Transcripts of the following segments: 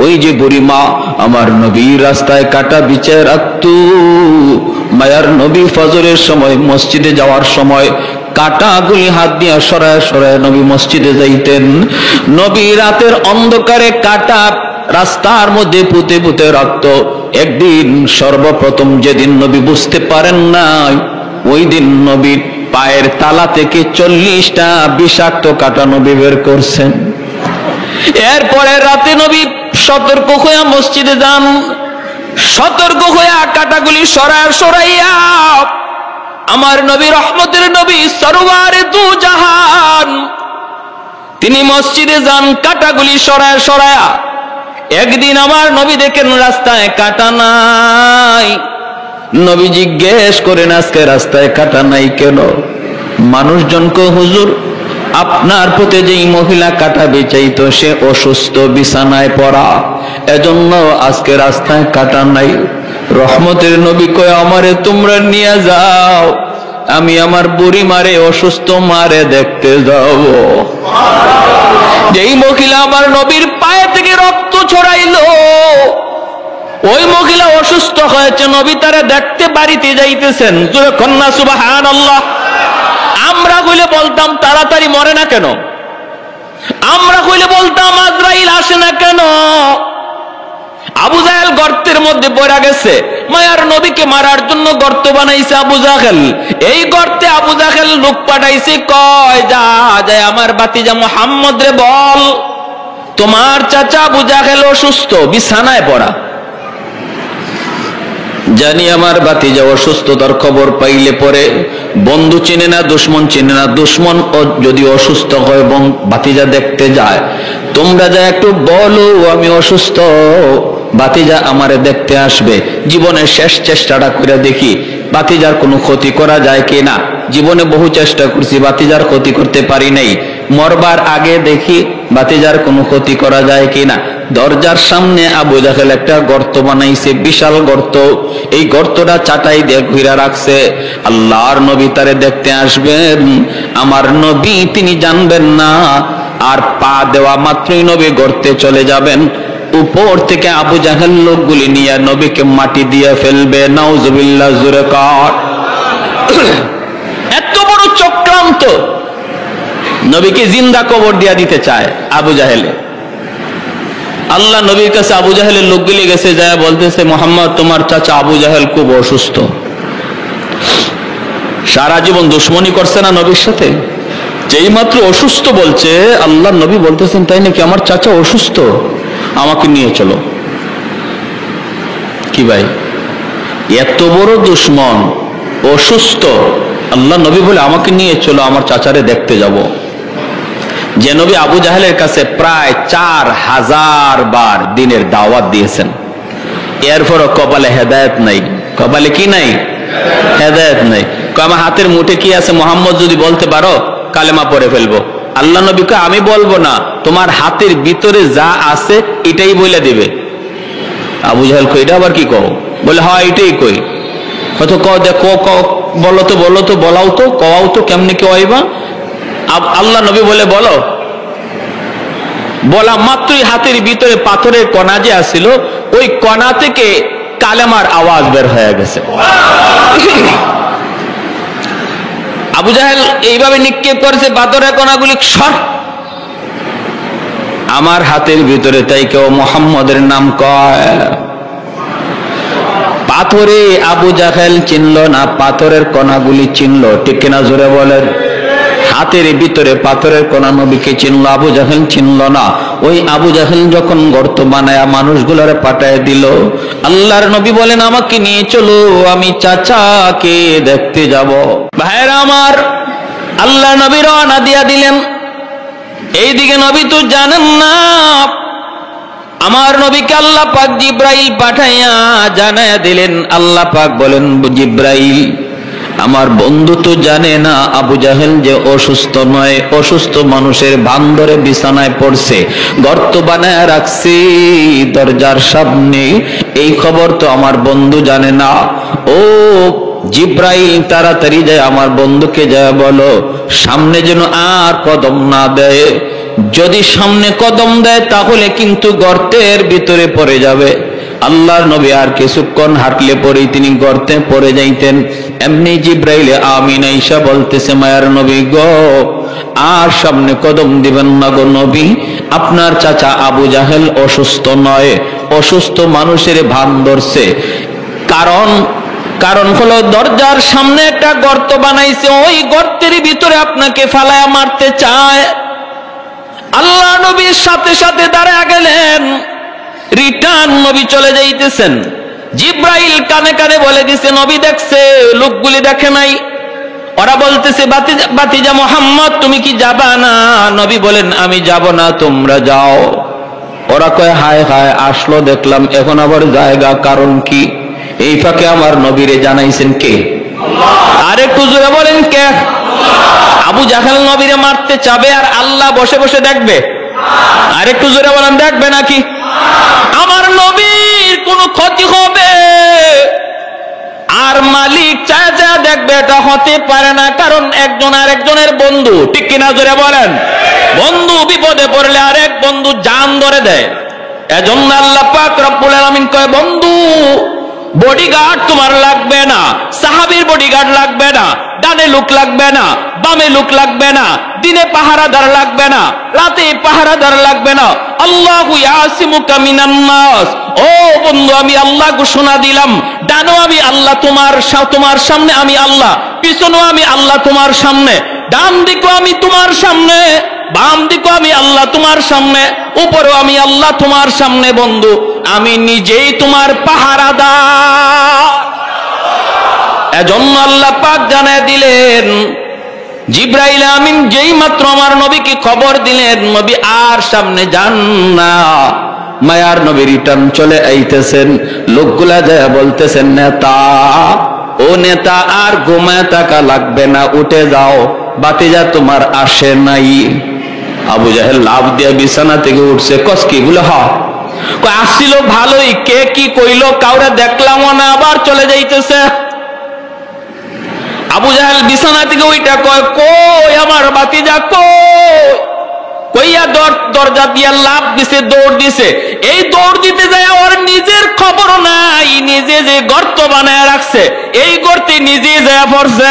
ওই যে বুড়িমা আমার নবীর রাস্তায় কাটা বিছে রাখত। মায়ার নবী ফজরের সময় মসজিদে যাওয়ার সময় কাটাগুলি হাত দিয়ে সরায় সরায় নবী মসজিদে যাইতেন। নবী রাতের অন্ধকারে কাটা রাস্তার মধ্যে পুঁতে পুঁতে রাখত। একদিন সর্বপ্রথম যেদিন নবী বুঝতে পারেন নাই, ওই দিন নবীর পায়ের তালা থেকে 40টা বিষাক্ত কাটা নবী বের করছেন। এরপরে রাতে নবী সতর্ক হয়ে মসজিদে যান। সতর্ক হয়ে কাটাগুলি সরাইয়া আমার নবী রহমতের নবী সরওয়ারে দু জাহান তিনি মসজিদে যান কাটাগুলি সরায়া। একদিন আমার নবী দেখেন রাস্তায় কাটা নাই। নবী জিজ্ঞেস করেন আজকে রাস্তায় কাটা নাই কেন? মানুষজনকে হুজুর আপনার প্রতি যেই মহিলা কাটা বেচাইতো সে অসুস্থ, বিছানায় পড়া, এজন্য আজকে রাস্তায় কাটা নাই। রহমতের নবী কয় আমারে তোমরা নিয়ে যাও, আমি আমার বুড়ি মারে অসুস্থ মারে দেখতে যাব। যেই মহিলা আমার নবীর পায়ে থেকে রক্ত ছড়াইলো, ওই মহিলা অসুস্থ হয়েছে, নবী তারা দেখতে বাড়িতে যাইতেছেন। কন্যা সুবহানাল্লাহ। আমরা কইলে বলতাম তাড়াতাড়ি মরে না কেন? আমরা কইলে বলতাম আজরাইল আসে না কেন? আবু জাহেল গর্তের মধ্যে পড়ে গেছে, মায়ার নবীকে মারার জন্য গর্ত বানাইছে আবু জাহেল। এই গর্তে আবু জাহেল লোক পাঠাইছে, কয় যা যায় আমার ভাতিজা মুহাম্মদ রে বল তোমার চাচা আবু জাহেল অসুস্থ, বিছানায় পড়া। জানি আমার ভাতিজা অসুস্থতার খবর পাইলে পরে বন্ধু চিনে না, দুশ্মন চিনে না। দুশ্মন যদি অসুস্থ হয় ভাতিজা দেখতে যায়, তোমরা যা একটু বলো আমি অসুস্থ, ভাতিজা আমারে দেখতে আসবে। জীবনের শেষ চেষ্টাটা করে দেখি ভাতিজার কোনো ক্ষতি করা যায় কিনা। জীবনে বহু চেষ্টা করছি, ভাতিজার ক্ষতি করতে পারি নাই। মরবার আগে দেখি ভাতিজার কোনো ক্ষতি করা যায় কিনা। দরজার সামনে আবু জাহেল একটা গর্ত বানাইছে, বিশাল গর্ত। এই গর্তটা চাটাই দিয়ে ঘুরে রাখছে। আল্লাহর নবী তারে দেখতে আসবেন, আমার নবী তিনি জানবেন না। আর পা দেওয়া মাত্রই নবী গর্তে চলে যাবেন। উপর থেকে আবু জাহেল লোকগুলি নিয়ে নবীকে মাটি দিয়ে ফেলবে। নাউজুবিল্লাহ, জোরে কর। এত বড় চক্রান্ত, নবীকে জিন্দা কবর দিয়া দিতে চায় আবু জাহেলে। আল্লাহ নবীর কাছে আবু জাহেলের লোকগুলি গেছে, যায় বলতেছে মুহাম্মদ তোমার চাচা আবু জাহেল খুব অসুস্থ। সারা জীবন দুশ্মনী করছে না নবীর সাথে, যেই মাত্র অসুস্থ বলছে আল্লাহ নবী বলতেছেন তাই নাকি, আমার চাচা অসুস্থ, আমাকে নিয়ে চলো। কি ভাই, এত বড় দুশ্মন অসুস্থ, আল্লাহ নবী বলে আমাকে নিয়ে চলো, আমার চাচারে দেখতে যাব। যে নবী আবু জাহেলের কাছে প্রায় 4000 বার দিনের দাওয়াত দিয়েছেন, এরপরও কপালে হেদায়েত নাই। কপালে কি নাই? হেদায়েত নাই। আমার হাতের মুঠে কি আছে মুহাম্মদ যদি বলতে পারো কালেমা পড়ে ফেলবো। আল্লাহ নবীকে আমি বলবো না, তোমার হাতের ভিতরে যা আছে এটাই বলে দিবে। আবু জাহেল কই এটা আবার কি কও? বলে হ্যাঁ এটাই কই। হয়তো ক দেখো, বলো তো বলাও তো, কও তো কেমনে কেউ আইবা। আল্লাহ নবী বলে বলো। বলা মাত্রই হাতের ভিতরে পাথরের কণা যে আসছিল, ওই কণা থেকে কালেমার আওয়াজ বের হয়ে গেছে। আবু জাহেল এইভাবে নিক্ষেপ করেছে পাথরের কণাগুলি, সর। আমার হাতের ভিতরে তাই কেউ মুহাম্মদের নাম কয়। পাথরে আবু জাহেল চিনল না, পাথরের কণাগুলি চিনল। ঠিক কিনা জোরে বলেন? হাতের ভিতরে পাথরের কণা নবীকে চিনল, আবু জাহেল চিনল না। ওই আবু জাহেল যখন গর্ত বানায়া মানুষগুলোরে পাঠায় দিল, আল্লাহর নবী বলেন আমাকে নিয়ে চলো, আমি চাচাকে দেখতে যাব। ভাইরা আমার, আল্লাহ নবী রওনা দিয়া দিলেন। এইদিকে নবী তো জানেন না, আমার নবীকে আল্লাহ পাক জিব্রাইল পাঠাইয়া জানায়া দিলেন। আল্লাহ পাক বলেন জিব্রাইল আমার বন্ধু তো জানে না আবু জাহেল যে অসুস্থ নয়, অসুস্থ মানুষের ভান ধরে বিছানায় পড়ছে, গর্ত বানায় রাখছে দরজার সামনে, এই খবর তো আমার বন্ধু জানে না। ও জিব্রাইল তাড়াতাড়ি যায় আমার বন্ধুকে যায় বলো সামনে যেন আর কদম না দেয়, যদি সামনে কদম দেয় তাহলে কিন্তু গর্তের ভিতরে পড়ে যাবে। আল্লাহর নবী আর কিছুক্ষণ হাঁটলে পরেই তিনি গর্তে পড়ে যাইতেন। এমনি জিব্রাইলে আমিন আয়েশা বলতেছে মায়ার নবী গো আর সামনে কদম দিবেন না গো নবী, আপনার চাচা আবু জাহেল অসুস্থ নয়, অসুস্থ মানুষের ভান ধরছে। কারণ হলো দরজার সামনে একটা গর্ত বানাইছে, ওই গর্তের ভিতরে আপনাকে ফালায়া মারতে চায়। আল্লাহ নবীর সাথে সাথে দাঁড়ায় গেলেন, রিটার্ন নবী চলে যাইতেছেন। জিব্রাইল কানে কানে বলে দিছে নবী দেখছে, লোকগুলি দেখে নাই। ওরা বলতেছে বাতিজা মুহাম্মদ তুমি কি যাবা না? নবী বলেন আমি যাব না, তোমরা যাও। ওরা কয় হায় হায় আসলো দেখলাম, এখন আবার জায়গা, কারণ কি? এই ফাঁকে আমার নবীরে জানাইছেন কে? আর একটু জোরে বলেন কে? আবু জাহেল নবীরে মারতে চাবে আর আল্লাহ বসে বসে দেখবে? আর একটু জোরে বলেন দেখবে নাকি? আমার নবীর কোনো ক্ষতি হবে আর মালিক চায় চায় দেখবে? এটা হতে পারে না, কারণ একজন আর একজনের বন্ধু, ঠিক কিনা জোরে বলেন? বন্ধু বিপদে পড়লে আরেক বন্ধু জান ধরে দেয়। এজন্য আল্লাহ পাক রব্বুল আলামিন কয় বন্ধু বডিগার্ড তোমার লাগবে না, সাহাবীর বডিগার্ড লাগবে না, ডানে লোক লাগবে না, বামে লোক লাগবে না, দিনে পাহারাদার লাগবে না, রাতে পাহারাদার লাগবে না। আল্লাহু ইয়াসিমুকা মিনান নাস। ও বন্ধু আমি আল্লাহ ঘোষণা দিলাম, ডানো আমি আল্লাহ তোমার সামনে, আমি আল্লাহ পিছনেও আমি আল্লাহ তোমার সামনে, ডান দিকেও আমি তোমার সামনে, বাম দিকেও আমি আল্লাহ তোমার সামনে, উপরেও আমি আল্লাহ তোমার সামনে। বন্ধু আমি নিজেই তোমার পাহারাদার। এজন্য আল্লাহ পাক জানায় দিলেন, জিব্রাইল আমিন যেই মাত্র আমার নবীকে খবর দিলেন নবী আর সামনে যান না। মায়ার নবী রিটার্ন চলে আইতেছেন। লোকগুলা যায় বলতেছেন নেতা, ও নেতা আর ঘুমায় থাকা লাগবে না, উঠে যাও, বাতিজা তোমার আসে নাই। আবু জাহেল লাভ দিয়া বিছানা থেকে উঠছে। কসকি বলে আসছিল ভালোই, কে কি কইলো কাউরে দেখলামও না, আবার চলে যাইতেছে। আবু জাহেল বিছানা থেকে ওইটা কয় কই আমার বাতিজা কই? কইয়া দরজা দিয়া লাভ দিছে, দৌড় দিছে। এই দৌড় দিতে যায় ওর নিজের খবর নাই, নিজে যে গর্ত বানায় রাখছে এই গর্তে নিজে যায় পড়ছে।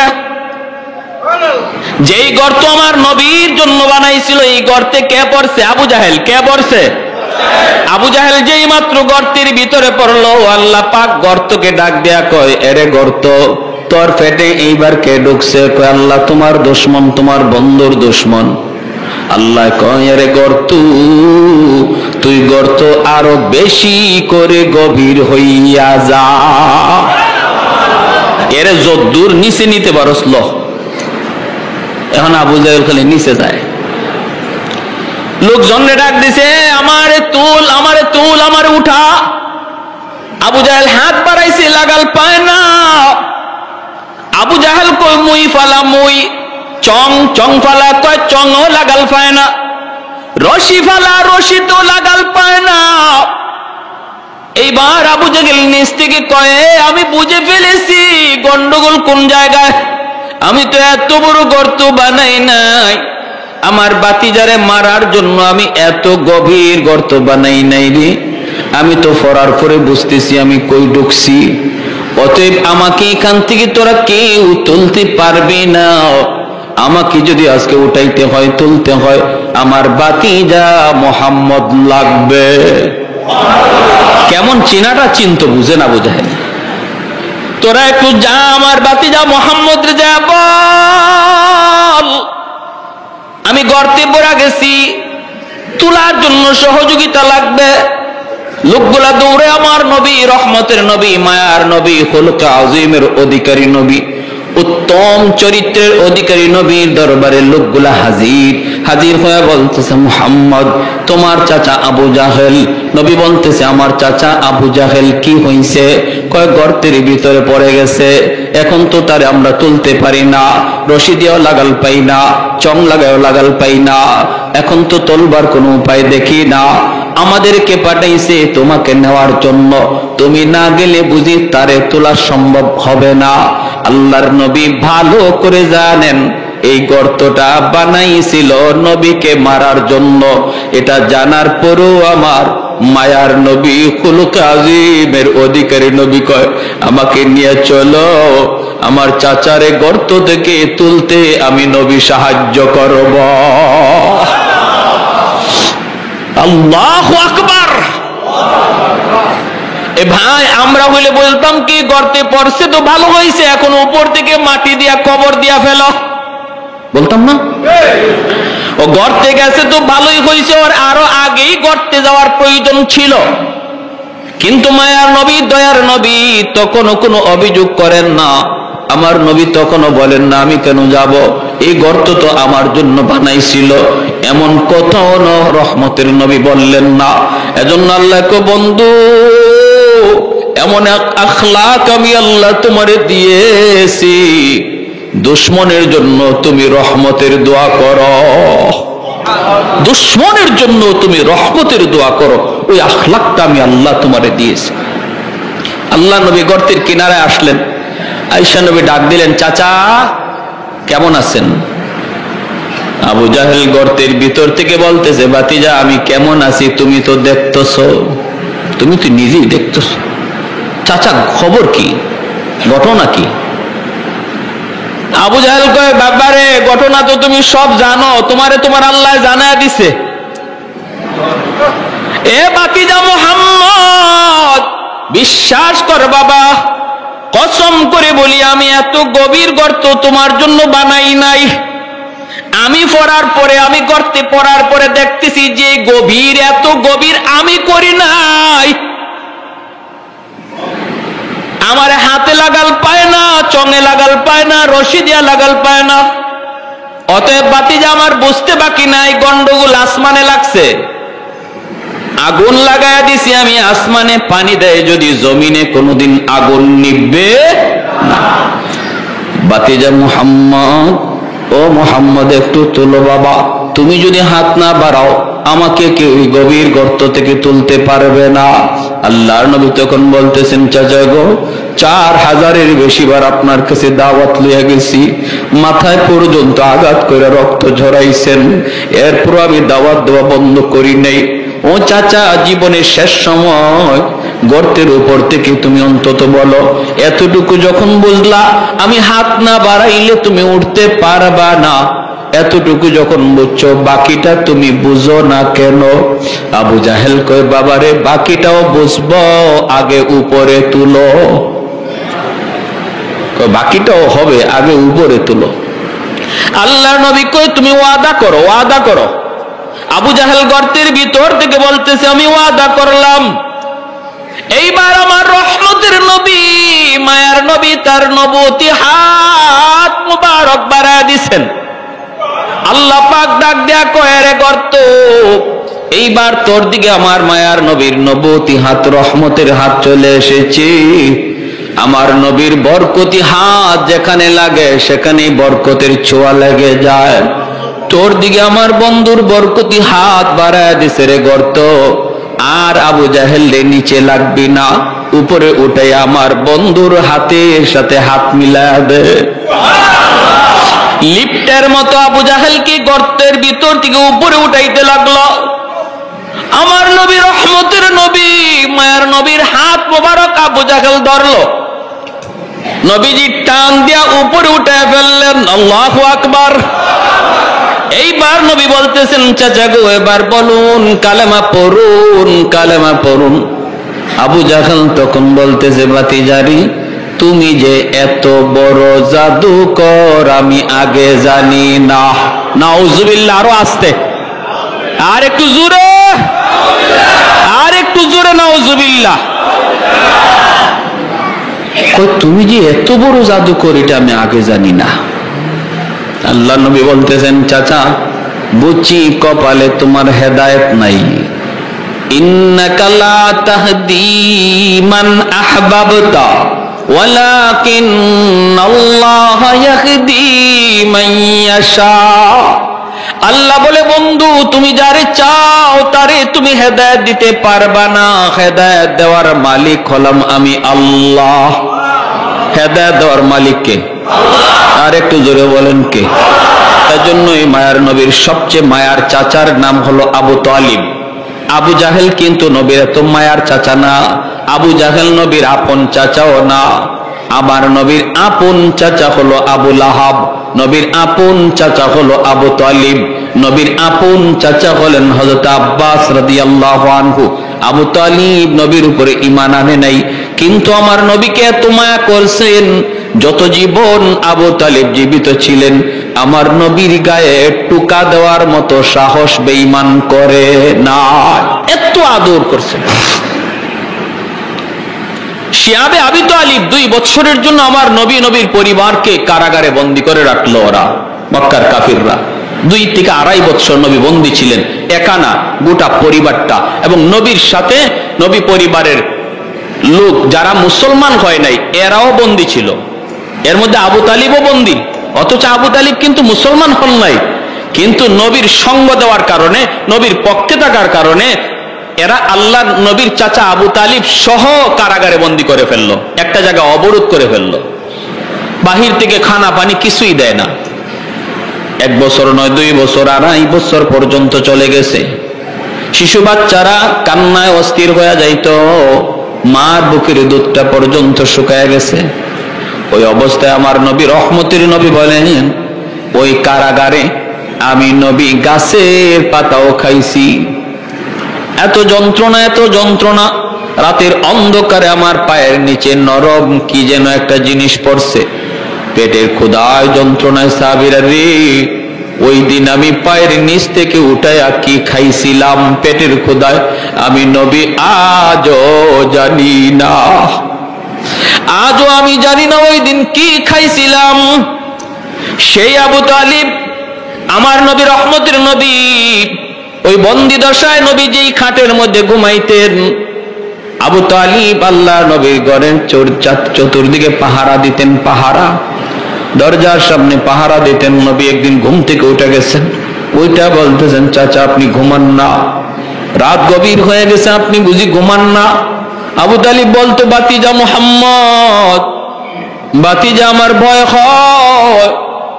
যেই গর্ত আমার নবীর জন্য বানাইছিল এই গর্তে কে পড়ছে? আবু জাহেল। কে পড়ছে? আবু জাহেল যেই মাত্র গর্তের ভিতরে পড়লো, আল্লাহ পাক গর্তকে ডাক দেয়া কয় এরে গর্ত তোর পেটে এইবার কে ঢুকছে? কয় আল্লাহ তোমার দুশমন, তোমার বন্ধুর দুশমন। আল্লাহ কয় এরে গর্ত তুই গর্ত আরো বেশি করে গভীর হইয়া যা, এরে যদ্দূর নিচে নিতে পারস ল। এখন আবু জাহেল খালি নিচে যায়। লোকজনরে ডাক দিছে আমারে তুল, আমারে তুল, আমারে উঠা। আবু জাহেল হাত বাড়াইছে, লাগাল পায় না। আবু জাহেল কই মুই ফালা, মুই চং ফালা, কয় চংও লাগাল পায় না। রশি ফালা, রশি তো লাগাল পায় না। এইবার আবু জাহেল নিচ থেকে কয় আমি বুঝে ফেলেছি গন্ডগোল কোন জায়গায়। আমি তো এত বড় গর্ত বানাই নাই, আমার বাতিজারে মারার জন্য আমি এত গভীর গর্ত বানাই নাই রে। আমি তো ফরার পরে বুঝতেছি আমি কই ঢুকছি। অতএব আমাকে এখান থেকে তোরা কেউ তুলতে পারবে না। আমাকে যদি আজকে উঠাইতে হয়, তুলতে হয়, আমার বাতিজা মুহাম্মদ লাগবে। কেমন চিনাটা চিন্ত বুঝে না বুঝায়। তোরা একটু যা আমার বাতিজা মুহাম্মদ রে যা বল আমি গর্তে পড়া গেছি, তোলার জন্য সহযোগিতা লাগবে। লোকগুলা দৌড়ে আমার নবী, রহমতের নবী, মায়ার নবী, খুলুকে আযীমের অধিকারী নবী, উত্তম চরিত্রের অধিকারী নবীর দরবারে লোকগুলা হাজির। হাজির হয়ে বলতেছে, মুহাম্মদ তোমার চাচা আবু জাহেল। নবী বলতেছে, আমার চাচা আবু জাহেল কি হইছে? কয় গর্তের ভিতরে পড়ে গেছে, এখন তো তারে আমরা তুলতে পারি না, রশি দিয়েও লাগাল পাই না, চং লাগাও লাগাল পাই না, এখন তো তোলবার কোনো উপায় দেখি না। আমাদেরকে পাঠাইছে তোমাকে নেওয়ার জন্য, তুমি না গেলে বুঝি তারে তোলা সম্ভব হবে না। আল্লাহর নবী ভালো করে জানেন এই গর্তটা বানাইছিল নবীকে মারার জন্য। এটা জানার পরেও আমার মায়ার নবী, খুলুক আজিমের অধিকারী নবী কয়, আমাকে নিয়ে চলো, আমার চাচারে গর্ত থেকে তুলতে আমি নবী সাহায্য করব। আল্লাহু আকবার। এ ভাই, আমরা হইলে বলতাম কি, গর্তে পড়ছে তো ভালো হয়েছে, এখন উপর থেকে মাটি দিয়া কবর দিয়া ফেলো, বলতাম না? ও গর্তে গেছে তো ভালোই হয়েছে, ওর আরো আগেই গর্তে যাওয়ার প্রয়োজন ছিল। কিন্তু মায়ার নবী, দয়ার নবী তখনও কোনো অভিযোগ করেন না। আমার নবী তখনও বলেন না আমি কেন যাব, এই গর্ত তো আমার জন্য বানাইছিল, এমন কথাও রহমতের নবী বললেন না। এজন্য আল্লাহকে, বন্ধু এমন এক আখলাক আমি আল্লাহ তোমারে দিয়েছি, দুশ্মনের জন্য তুমি রহমতের দোয়া করো, দুশ্মনের জন্য তুমি রহমতের দোয়া করো, ওই আখলাকটা আমি আল্লাহ তোমারে দিয়েছি। আল্লাহ নবী গর্তের কিনারায় আসলেন, আয়েশা নবী ডাক দিলেন, চাচা কেমন আছেন? আবু জাহেল গর্তের ভিতর থেকে বলতেছে, ভাতিজা আমি কেমন আছি তুমি তো দেখতেছ, তুমি তো নিজেই দেখতেছ, চাচা খবর কি, ঘটনা কি? আবু জাহেল কয়, বাবারে ঘটনা তো তুমি সব জানো, তোমারে তোমার আল্লাহ জানায় দিছে। এ ভাতিজা মুহাম্মদ, বিশ্বাস কর বাবা, কসম করে বলি আমি এত গভীর গর্ত তোমার জন্য বানাই নাই। আমি পড়ার পরে, আমি গর্তে পড়ার পরে দেখতেছি যে গভীর, এত গভীর আমি করি নাই। আমার হাতে লাগাল পায় না, চঙে লাগাল পায় না, রশি দিয়া লাগাল পায় না। অতএব ভাতিজা আমার বুঝতে বাকি নাই গন্ডগোল আসমানে লাগছে। আগুন লাগায়া দিছি আমি আসমানে, পানি দেয় যদি জমিনে, কোনোদিন আগুন নিভবে না। ভাতিজা মুহাম্মদ, ও মুহাম্মদ একটু তোলো বাবা, তুমি যদি হাত না বাড়াও আমাকে কেউ গভীর গর্ত থেকে তুলতে পারবে না। আল্লাহর নবী তখন বলতেছেন, চাচা গো, 4000-এর বেশি বার আপনার কাছে দাওয়াত লইয়া গেছি, মাথায় পর্যন্ত আঘাত করে রক্ত ঝরাইছেন, এরপর আমি দাওয়াত দেওয়া বন্ধ করি নাই। ও চাচা, জীবনের শেষ সময় গর্তের উপর থেকে তুমি অন্তত বলো, এতটুকু যখন বুঝলা আমি হাত না বাড়াইলে তুমি উঠতে পারবা না, এতটুকু যখন বুঝছো বাকিটা তুমি বুঝো না কেন? আবু জাহেল কয়, বাবারে বাকিটাও বুঝবো, আগে উপরে তুলো। বাকিটাও হবে, আগে উপরে তুলো। আল্লাহর নবী কয়, তুমি ওয়াদা করো, ওয়াদা করো। আবু জাহেল গর্তের ভিতর থেকে বলতেছে, আমি ওয়াদা করলাম এইবার আমার রহমতের নবী, মায়ার নবী তার নবুয়তি হাত মুবারক বাড়ায় দিছেন। আল্লাহ পাক ডাক দেয়া কয়, রে গর্ত, এইবার তোর দিকে আমার মায়ার নবীর নবুয়তি হাত, রহমতের হাত চলে এসেছে। আমার নবীর বরকতি হাত যেখানে লাগে সেখানেই বরকতের ছোঁয়া লেগে যায়। তোর দিকে আমার বন্ধুর বরকতি হাত বাড়ায় দিছে রে গর্ত, আর আবু জাহেল রে নিচে লাগবি না, উপরে উঠে আমার বন্ধুর হাতের সাথে হাত মিলায় দে। লিফটের মতো আবু জাহেলকে গর্তের ভিতর থেকে উপরে উঠাইতে লাগলো। আমার নবী, রহমতের নবী, মায়ার নবীর হাত মোবারক আবু জাহেল ধরলো, নবীজি টান দিয়া উপরে উঠায় ফেললেন। আল্লাহু আকবার। এইবার নবী বলতেছেন, চাচা গো এবার বলুন, কালেমা পড়ুন, কালেমা পড়ুন। আবু জাহেল তখন বলতেছে, ভাতিজারি তুমি যে এত বড় জাদুকর আমি আগে জানি না। নাউজুবিল্লাহ। আরো আস্তে, আর একটু জোরে, আর একটু জোরে, নাউজুবিল্লাহ। তুমি যে এত বড় জাদুকর এটা আমি আগে জানি না। আল্লাহ নবী বলতেছেন, চাচা বুচি কপালে তোমার হেদায়েত নাই। ইন্নাকা লা তাহদি মান আহবাবতা ওয়ালাকিন্নাল্লাহা ইয়াহদি মান ইয়াশা। আল্লাহ বলে, বন্ধু তুমি যারে চাও তারে তুমি হেদায়েত দিতে পারবা না, হেদায়েত দেওয়ার মালিক হলাম আমি আল্লাহ। হেদায়েত দেওয়ার মালিক কে? আর একটু জোরে বলেন কে? তার জন্যই মায়ার নবীর সবচেয়ে মায়ার চাচার নাম হলো আবু তালিব। আবু জাহেল কিন্তু নবীর এত মায়ার চাচা না, আবু জাহেল নবীর আপন চাচাও না। আমার নবীর আপন চাচা হলো আবু লাহাব, নবীর আপন চাচা হলো আবু তালিব, নবীর আপন চাচা হলেন হযরত আব্বাস রাদিয়াল্লাহু আনহু। আবু তালিব নবীর উপরে ঈমান আনে নাই, কিন্তু আমার নবীকে এত মায়া করছেন, যত জীবন আবু তালিব জীবিত ছিলেন আমার নবীর গায়ে টুকা দেওয়ার মতো সাহস বেঈমান করে না, এত আদর করছেন। শিয়াবে আবি তালিব 2 বছরের জন্য আমার নবী নবীর পরিবারকে কারাগারে বন্দী করে রাখলো ওরা, মক্কার কাফিররা। 2 থেকে 2.5 বছর নবী বন্দী ছিলেন, একা না গোটা পরিবারটা। এবং নবীর সাথে নবী পরিবারের লোক যারা মুসলমান হয় নাই এরাও বন্দী ছিল, এর মধ্যে আবু তালিবও বন্দী। অথচ আবু তালিব কিন্তু মুসলমান হন নাই, কিন্তু নবীর সঙ্গ দেওয়ার কারণে, নবীর পক্ষে থাকার কারণে এরা আল্লাহ নবীর চাচা আবু তালিব সহ কারাগারে বন্দী করে ফেললো, একটা জায়গা অবরোধ করে ফেললো, বাহির থেকে খানা পানি কিছুই দেয় না। 1 বছর নয় 2 বছর 2.5 বছর পর্যন্ত চলে গেছে। শিশু বাচ্চারা কান্নায় অস্থির হয়ে যাইত, মার বুকের দুধটা পর্যন্ত শুকায় গেছে। ওই অবস্থায় আমার নবী রহমতের নবী বলেন, ওই কারাগারে আমি নবী গাছের পাতাও খাইছি। এত যন্ত্রণা, এত যন্ত্রণা। রাতের অন্ধকারে আমার পায়ের নিচে নরম কি যেন একটা জিনিস পড়ছে, পেটের ক্ষুধায় যন্ত্রণায় সাহাবীরা রে, ওই দিন আমি পায়ের নিচ থেকে উঠায়া কি খাইছিলাম পেটের ক্ষুধায় আমি নবী আজও জানি না, আজও আমি জানি না ওই দিন কি খাইছিলাম। সেই আবু তালিব আমার নবী রহমতের নবী, ওই বন্দি দশায় নবী যেই খাটের মধ্যে ঘুমাইতেন, আবু তালিব আল্লাহ নবীর ঘরের চতুর্দিকে পাহারা দিতেন, পাহারা, দরজার সামনে পাহারা দিতেন। নবী একদিন ঘুম থেকে উঠে গেছেন, ওইটা বলতেছেন, চাচা আপনি ঘুমান না, রাত গভীর হয়ে গেছে, আপনি বুঝি ঘুমান না? আবু তালিব বলতো, বাতিজা মুহাম্মদ, বাতিজা আমার ভয় হয়,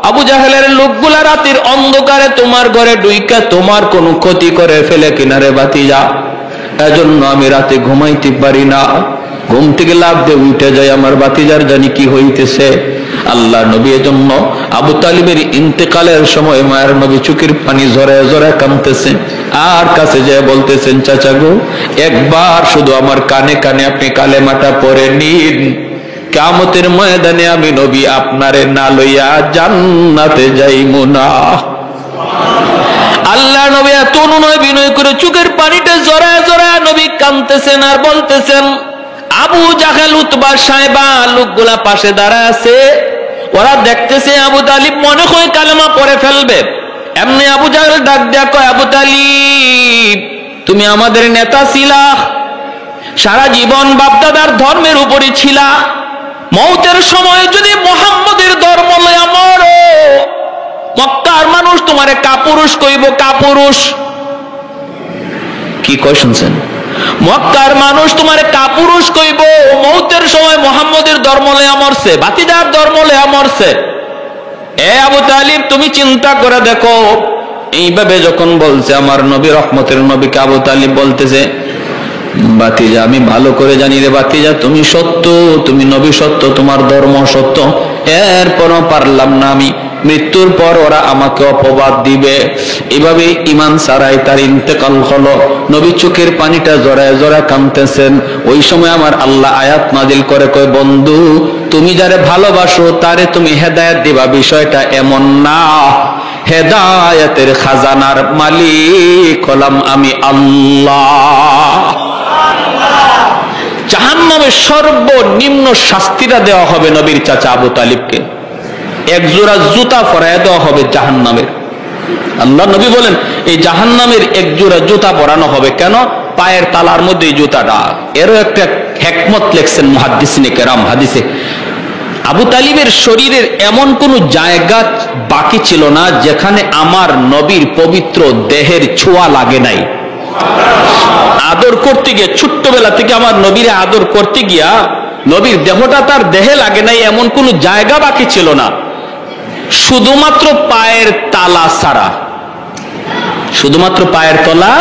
আবু জাহেলের লোকগুলা রাতের অন্ধকারে তোমার ঘরে ঢুইকা তোমার কোনো ক্ষতি করে ফেলে কিনারে বাতিজা, এজন্য আমি রাতে ঘুমাইতে পারি না, ঘুম থেকে লাফ দিয়ে উঠে যায়, আমার বাতিজার জানি কি হইতেছে। আল্লাহ নবী এজন্য আবু তালিবের ইন্তেকালের সময় মায়ের নবী চোখের পানি ঝরে ঝরে কাঁদতেছেন, আর কাছে যায় বলতেছেন, চাচা গো একবার শুধু আমার কানে কানে আপনি কালেমাটা পড়ে নিন, কিয়ামতের ময়দানে আমি নবী আপনারে না লইয়া জান্নাতে যাইমু না। আল্লাহ নবী এত অনুনয় বিনয় করে চোখের পানিটা জড়ায় জড়ায় নবী কাঁদতেছেন আর বলতেছেন। আবু জাহেল, উতবা, সাইবা লোকগুলা পাশে দাঁড়ায় আছে, ওরা দেখতেছে আবু তালিব মনে হয় কালেমা পড়ে ফেলবে। এমনি আবু জাহেল ডাক দেয়া কয়, আবু তালিব তুমি আমাদের নেতা ছিলা, সারা জীবন বাপদাদার ধর্মের উপরে ছিলা, মৌতের সময় যদি মুহাম্মদের ধর্ম লইয়া মরো, মক্কার মানুষ তোমারে কাপুরুষ কইব, কাপুরুষ। কি কয় শুনছেন? মক্কার মানুষ তোমারে কাপুরুষ কইব, মৌতের সময় মুহাম্মদের ধর্ম লইয়া মরছে, বাতিদার ধর্ম লইয়া মরছে। এ আবু তালিব তুমি চিন্তা করে দেখো। এইভাবে যখন বলছে আমার নবী রহমতের নবীকে, আবু তালিব বলতেছে, বাতিজা আমি ভালো করে জানি রে বাতিজা, তুমি সত্য, তুমি নবী সত্য, তোমার ধর্ম সত্য, এরপরও পারলাম না আমি, মৃত্যুর পর ওরা আমাকে অপবাদ দিবে। এভাবে ঈমান ছাড়াই তার ইন্তেকাল হলো। নবী চোখের পানিটা জড়ায় জড়ায় কাঁদতেছেন। ওই সময় আমার আল্লাহ আয়াত নাজিল করে কয়, বন্ধু তুমি যারে ভালোবাসো তারে তুমি হেদায়েত দিবা, বিষয়টা এমন না, হেদায়েতের খাজানার মালিক হলাম আমি আল্লাহ। জাহান্নামের সর্বনিম্ন শাস্তিটা দেওয়া হবে নবীর চাচা আবু তালিবকে, 1 জোড়া জুতা পরায় দেওয়া হবে জাহান্নামের। আল্লাহ নবী বলেন এই জাহান্নামের এক জোড়া জুতা পরানো হবে। কেন? পায়ের তালার মধ্যে এই জুতাটা। এরও একটা হিকমত লেখছেন মুহাদ্দিসিনে কেরাম হাদিসে। আবু তালিবের শরীরের এমন কোন জায়গা বাকি ছিল না যেখানে আমার নবীর পবিত্র দেহের ছোঁয়া লাগে নাই। আদর করতে গিয়ে, ছোট্টবেলা থেকে আমার নবীরে আদর করতে গিয়া নবীর দেহটা তার দেহে লাগে নাই, এমন কোন জায়গা বাকি ছিল না, শুধুমাত্র পায়ের তালা ছাড়া। শুধুমাত্র পায়ের তলা,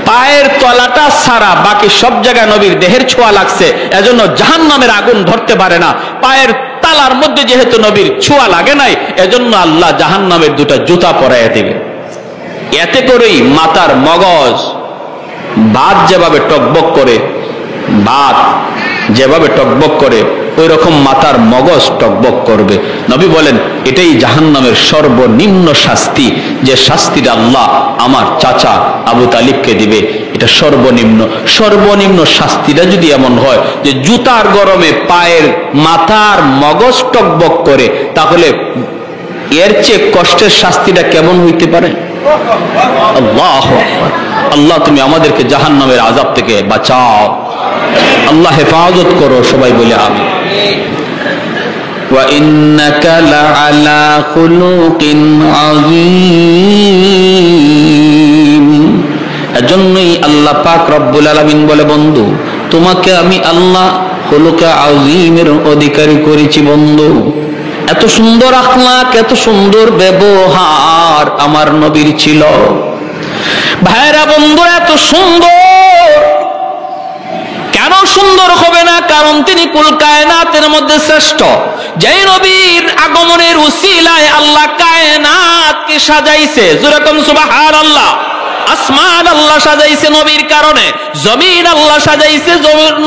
পায়ের তলাটা ছাড়া বাকি সব জায়গায় নবীর দেহের ছোঁয়া লাগছে। এজন্য জাহান্নামের আগুন ধরতে পারে না। পায়ের তালার মধ্যে যেহেতু নবীর ছোঁয়া লাগে নাই, এজন্য আল্লাহ জাহান্নামের দুটা জুতা পরাইয়া দিবে। এতে করেই মাথার মগজ, ভাত যেভাবে টকবক করে, ভাত যেভাবে টকবক করে ওই রকম মাথার মগজ টকবক করবে। নবী বলেন এটাই জাহান্নামের সর্বনিম্ন শাস্তি, যে শাস্তিটা আল্লাহ আমার চাচা আবু তালিবকে দিবে। এটা সর্বনিম্ন। সর্বনিম্ন শাস্তিটা যদি এমন হয় যে জুতার গরমে পায়ের মাথার মগজ টকবক করে, তাহলে এর চেয়ে কষ্টের শাস্তিটা কেমন হইতে পারে? আল্লাহু আকবার। আল্লাহ তুমি আমাদেরকে জাহান্নামের আযাব থেকে বাঁচাও, আল্লাহ হেফাজত করো। সবাই বলে আমিন। ওয়া ইন্নাকা লাআলা খুলুকিন আযীম। এজন্যই আল্লাহ পাক রব্বুল আলামিন বলে, বন্ধু তোমাকে আমি আল্লাহ খুলুকে আযীমের অধিকারী করেছি। বন্ধু এত সুন্দর আখলাক, এত সুন্দর ব্যবহার আমার নবীর ছিল। ভাইরা বন্ধু এত সুন্দর কেন সুন্দর হবে না? কারণ তিনি কুল কায়নাতের মধ্যে শ্রেষ্ঠ। যেই নবীর আগমনের উসিলায় আল্লাহ কায়নাতকে সাজাইছে, যেরকম সুবহানাল্লাহ। আসমান আল্লাহ সাজাইছে নবীর কারণে, জমিন আল্লাহ সাজাইছে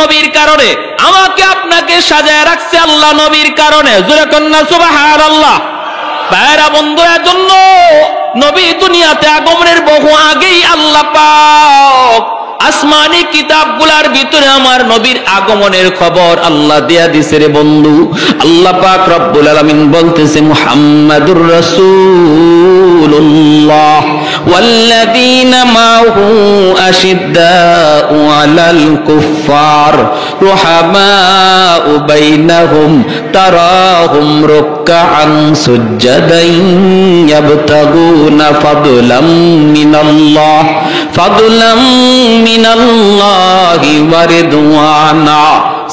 নবীর কারণে, আমাকে আপনাকে সাজায় রাখছে আল্লাহ নবীর কারণে, যেরকম না সুবহানাল্লাহ। ভাইরা বন্ধু এজন্য নবী দুনিয়াতে আগমনের বহু আগেই আল্লাহ পাক আসমানি কিতাবগুলার ভিতরে আমার নবীর আগমনের খবর আল্লাহ দেয়া দিছে রে বন্ধু। আল্লাহ পাক রব্বুল আলামিন বলতেছে মুহাম্মাদুর রাসূলুল্লাহ ওয়াল্লাযীনা মাহু আশিদ্দাউ আলাল কুফফার রুহামাউ বাইনাহুম তারাহুম রুকআন সুজদান ইয়াবতাগুনা ফাদলাম মিনাল্লাহি ওয়া রিদওয়ানা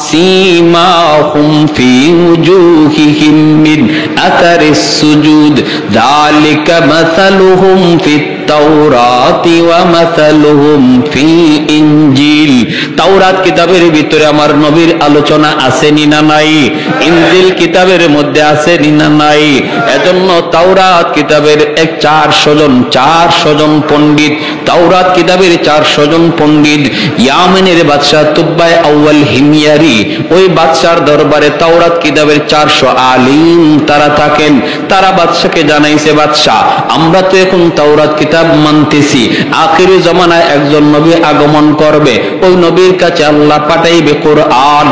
সীমাহুম ফি উজুহিহিম মিন আতারিস সুজুদ যালিকা মাসালুহুম ফিত তাওরাতি ওয়া মাসালুহুম ফিল ইনজিল। তাওরাত কিতাবের ভিতরে আমার নবীর আলোচনা আছে নি না নাই? ইনজিল কিতাবের মধ্যে আছে নি না নাই? এজন্য তাওরাত কিতাবের 400 জন পণ্ডিত, তাওরাত কিতাবের 400 জন পণ্ডিত ইয়ামেনের বাদশা তুব্বাই আউয়াল হিময়ারি, ওই বাদশার দরবারে তাওরাত কিতাবের 400 আলিম তারা থাকেন। তারা বাদশাকে জানাইছে, বাদশা আমরা তো এখন তাওরাত কিতাব মানতেছি, আখিরি জামানায় একজন নবী আগমন করবে, ওই নবীর কাছে আল্লাহ পাঠাইবে কোরআন,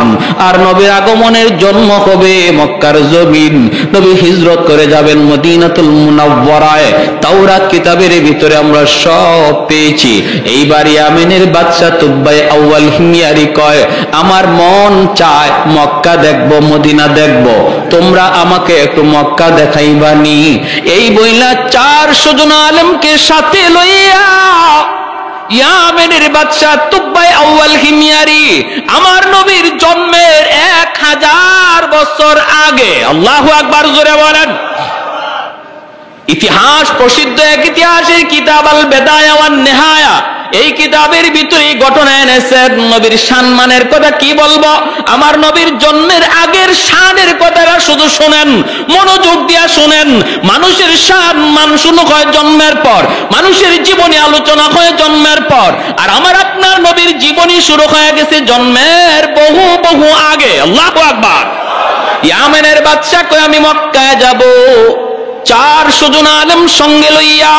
আর নবীর আগমনের জন্ম হবে মক্কার জমিন, নবী হিজরত করে যাবেন মদিনাতুল মুনাওয়ারায়। তাওরাত কিতাবের ভিতরে আমরা সব পেয়েছি। এইবার ইয়ামেনের বাদশা তুব্বাই আউয়াল হিময়ারি কয়, আমার মন চায় মক্কা দেখবো, মদিনা দেখবো, তোমরা আমাকে একটু মক্কা দেখাইবানি। এই বইলা 400 জন আলেমকে সাথে লইয়া ইয়ামেনের বাদশা তুব্বাই আউয়াল হিময়ারি আমার নবীর জন্মের 1000 বছর আগে, আল্লাহু আকবার জোরে বলেন, ইতিহাস প্রসিদ্ধ এক ইতিহাসের কিতাব আল বেদায়া ওয়ান নেহায়া, এই কিতাবের ভিতরে ঘটনা এনেছেন নবীর সম্মানের কথা। কি বলবো, আমার নবীর জন্মের আগের শানের কথাটা শুধু শুনেন, মনোযোগ দিয়া শুনেন। মানুষের সম্মান শুরু হয় জন্মের পর, মানুষের জীবনী আলোচনা হয় জন্মের পর, আর আমার আপনার নবীর জীবনী শুরু হয়ে গেছে জন্মের বহু বহু আগে। আল্লাহু আকবার। ইয়ামেনের বাদশা কয় আমি মক্কায় যাব, 400 জন আলেম সঙ্গে লইয়া,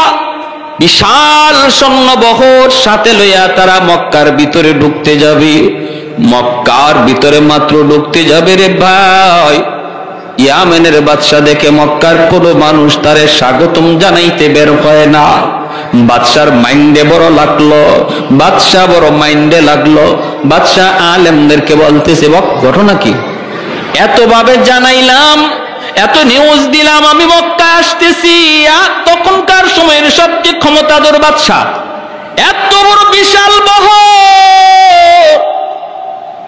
বিশাল সৈন্যবহর সাথে লইয়া তারা মক্কার ভিতরে ঢুকতে যাবে। মক্কার ভিতরে মাত্র ঢুকতে যাবে রে ভাই, ইয়ামেনের বাদশা দেখে মক্কার কোনো মানুষ তারে স্বাগতম জানাইতে বের হয় না। বাদশার মাইন্ডে বড় লাগলো, বাদশা বড় মাইন্ডে লাগলো। বাদশা আলেমদেরকে বলতেছে, ঘটনা কি? এত ভাবে জানাইলাম, এত নিউজ দিলাম, আমি মক্কা আসতেছি। তখনকার সময়ের সবচেয়ে ক্ষমতাধর বাদশা, এত বড় বিশাল বহর,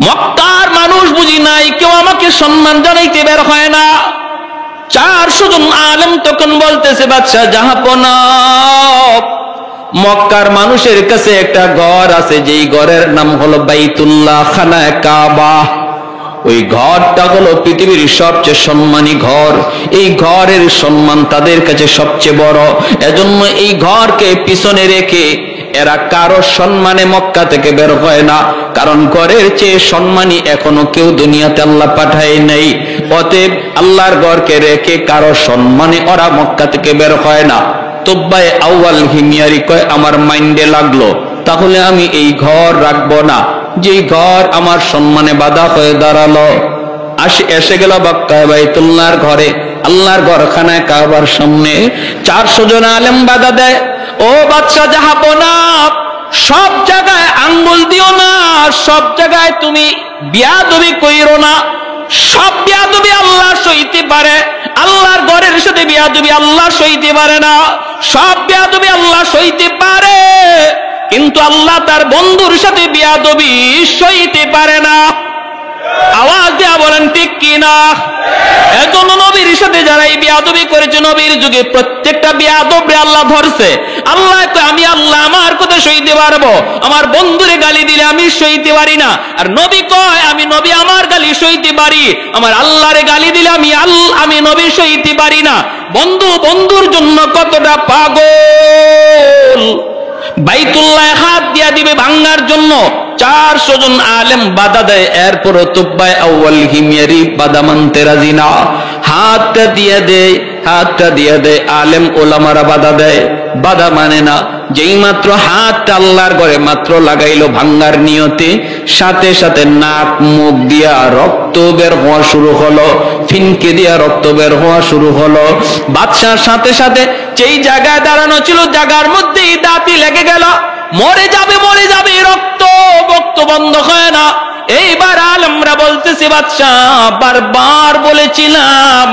মক্কার মানুষ বুঝি নাই, কেউ আমাকে সম্মান জানাইতে বের হয় না। 400 জন আলেম তখন বলতেছে, বাদশা জাহাপনা, মক্কার মানুষের কাছে একটা ঘর আছে, যেই ঘরের নাম হলো বাইতুল্লাহ, খানায়ে কাবা। ওই ঘরটা হলো পৃথিবীর সবচেয়ে সম্মানী ঘর। এই ঘরের সম্মান তাদের কাছে সবচেয়ে বড়। এজন্য এই ঘরকে পিছনে রেখে এরা কারো সম্মানে মক্কা থেকে বের হয় না, কারণ ঘরের চেয়ে সম্মানী এখনো কেউ দুনিয়াতে আল্লাহ পাঠায় নাই। অতএব আল্লাহর ঘরকে রেখে কারো সম্মানে ওরা মক্কা থেকে বের হয় না। তুব্বায়ে আউয়াল হিমিয়ারি কয়, আমার মাইন্ডে লাগলো, তাহলে আমি এই ঘর রাখবো না, যেই ঘর আমার সম্মানে বাধা হয়ে দাঁড়ালো। এসে গেল মক্কায় বাইতুল্লাহর ঘরে, আল্লাহর ঘরখানায় কাবার সামনে। 400 জন আলেম বাধা দেয়, ও বাদশা জাহাপনা, সব জায়গায় আঙ্গুল দিও না, সব জায়গায় তুমি বিয়াদবি কইরো না। সব বিয়াদবি আল্লাহ সইতে পারে, আল্লাহর ঘরের সাথে বিয়াদবি আল্লাহ সইতে পারে না। সব বিয়াদবি আল্লাহ সইতে পারে, কিন্তু আল্লাহ তার বন্ধুর সাথে বিয়াদবি সইতে পারে না। আওয়াজ দেয়া বলেন ঠিক কিনা? এজন্য নবীর সাথে যারা এই বিয়াদবি করেছে, নবীর যুগে প্রত্যেকটা বিয়াদবরে আল্লাহ ধরছে। আল্লাহ তো, আমি আল্লাহ আমার কথা সইতে পারবো, আমার বন্ধুরে গালি দিলে আমি সইতে পারি না। আর নবী কয়, আমি নবী আমার গালি সইতে পারি, আমার আল্লাহরে গালি দিলে আমি নবী সইতে পারি না। বন্ধু বন্ধুর জন্য কতটা পাগল! বাইতুল্লাহ হাত দিয়া দিবে ভাঙার জন্য 400 জন আলেম বাধা দেয়। এরপরও তুব্বায়ে আউয়াল হিমিয়ারি বাধা মানতে রাজি না, হাতটা দিয়ে দেয়। আলেম ওলামারা বাধা দেয়, বাধা মানে না। যেই মাত্র হাতটা আল্লাহর ঘরে মাত্র লাগাইলো ভাঙ্গার নিয়তে, সাথে সাথে নাক মুখ দিয়া রক্ত বের হওয়া শুরু হলো, ফিনকে দিয়া রক্ত বের হওয়া শুরু হলো। বাদশার সাথে সাথে যেই জায়গায় দাঁড়ানো ছিল, জায়গার মধ্যেই দাঁতি লেগে গেল, মরে যাবে রক্ত বন্ধ হয় না। এইবার আলেমরা বলতেছে, বাদশাহ বারবার বলেছিলাম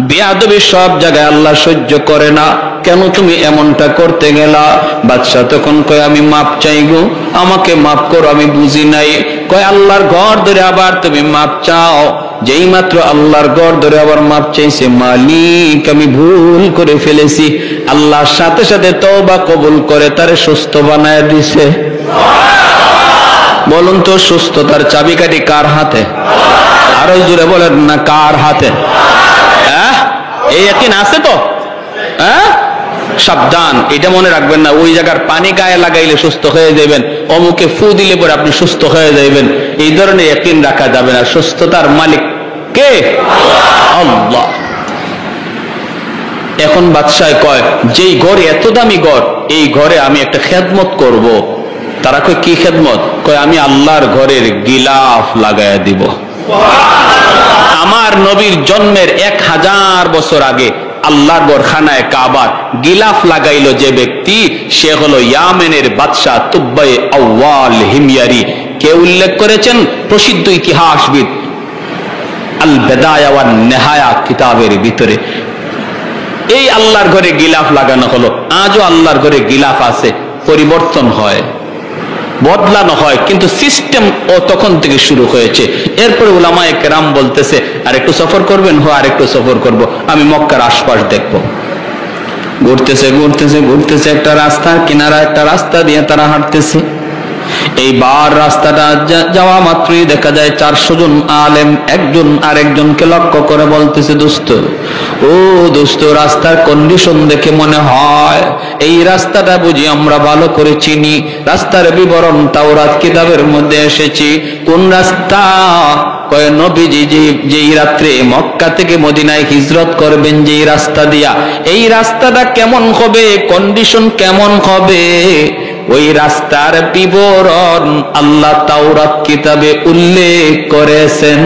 বেয়াদবি সব জায়গায় আল্লাহ সহ্য করে না, কেন তুমি এমনটা করতে গেলা? বাদশাহ তখন কয়, আমি মাপ চাইগো, আমাকে মাফ করো, আমি বুঝি নাই। কয়, আল্লাহর ঘর ধরে আবার তুমি মাপ চাও? যেই মাত্র আল্লাহর ঘর ধরে আবার মাপ চাইছে, মালিক আমি ভুল করে ফেলেছি, আল্লাহর সাথে সাথে তওবা কবুল করে তারে সুস্থ বানায় দিছে। বলুন তো, সুস্থতার চাবিকাঠি কার হাতে? আরো জোরে বলেন না, কার হাতে? এই ইয়াকিন আছে তো? সাবধান, এটা মনে রাখবেন না, ওই জায়গার পানি গায়ে লাগাইলে সুস্থ হয়ে যাবেন, অমুকে ফু দিলে পরে আপনি সুস্থ হয়ে যাবেন, এই ধরনের ইয়াকিন রাখা যাবে না। সুস্থতার মালিক কে? আল্লাহ। এখন বাদশাহ কয়, যেই ঘরে এত দামি ঘর, এই ঘরে আমি একটা খেদমত করব। তারা কয়, কি খেদমত? কয়, আমি আল্লাহর ঘরের গিলাফ লাগাইয়া দিব। আমার নবীর জন্মের 1000 বছর আগে আল্লাহর ঘর খানায়ে কাবার গিলাফ লাগাইলো যে ব্যক্তি, সে হলো ইয়ামেনের বাদশা তুব্বায়ে আউয়াল হিময়ারি। কে উল্লেখ করেছেন? প্রসিদ্ধ ইতিহাসবিদ আল বিদায়া ওয়ান নিহায়া কিতাবের ভিতরে। এই আল্লাহর ঘরে গিলাফ লাগানো হলো। আজও আল্লাহর ঘরে গিলাফ আছে, পরিবর্তন হয়, বদলানো হয়, কিন্তু সিস্টেম ও তখন থেকে শুরু হয়েছে। এরপরে উলামায়ে কেরাম বলতেছে, আর একটু সফর করবেন? আর একটু সফর করব, আমি মক্কার আশপাশ দেখবো। ঘুরতেছে একটা রাস্তা, কিনারা একটা রাস্তা দিয়ে তারা হাঁটতেছে। এইবার রাস্তাটা যাওয়া মাত্রই দেখা যায় 400 জন আলেম একজন আরেকজনকে লক্ষ্য করে বলতেছে, দোস্ত, রাস্তার কন্ডিশন দেখে মনে হয় এই রাস্তাটা বুঝি আমরা ভালো করে চিনি। রাস্তার বিবরণ তাওরাত কিতাবের মধ্যে এসেছে। কোন রাস্তা? কয়, নবীজি যেই রাত্রে মক্কা থেকে মদিনায় হিজরত করবেন যেই রাস্তা দিয়া, এই রাস্তাটা কেমন হবে, কন্ডিশন কেমন হবে, ওই রাস্তার বিবরণ আল্লাহ তাওরাত কিতাবে উল্লেখ করেছেন।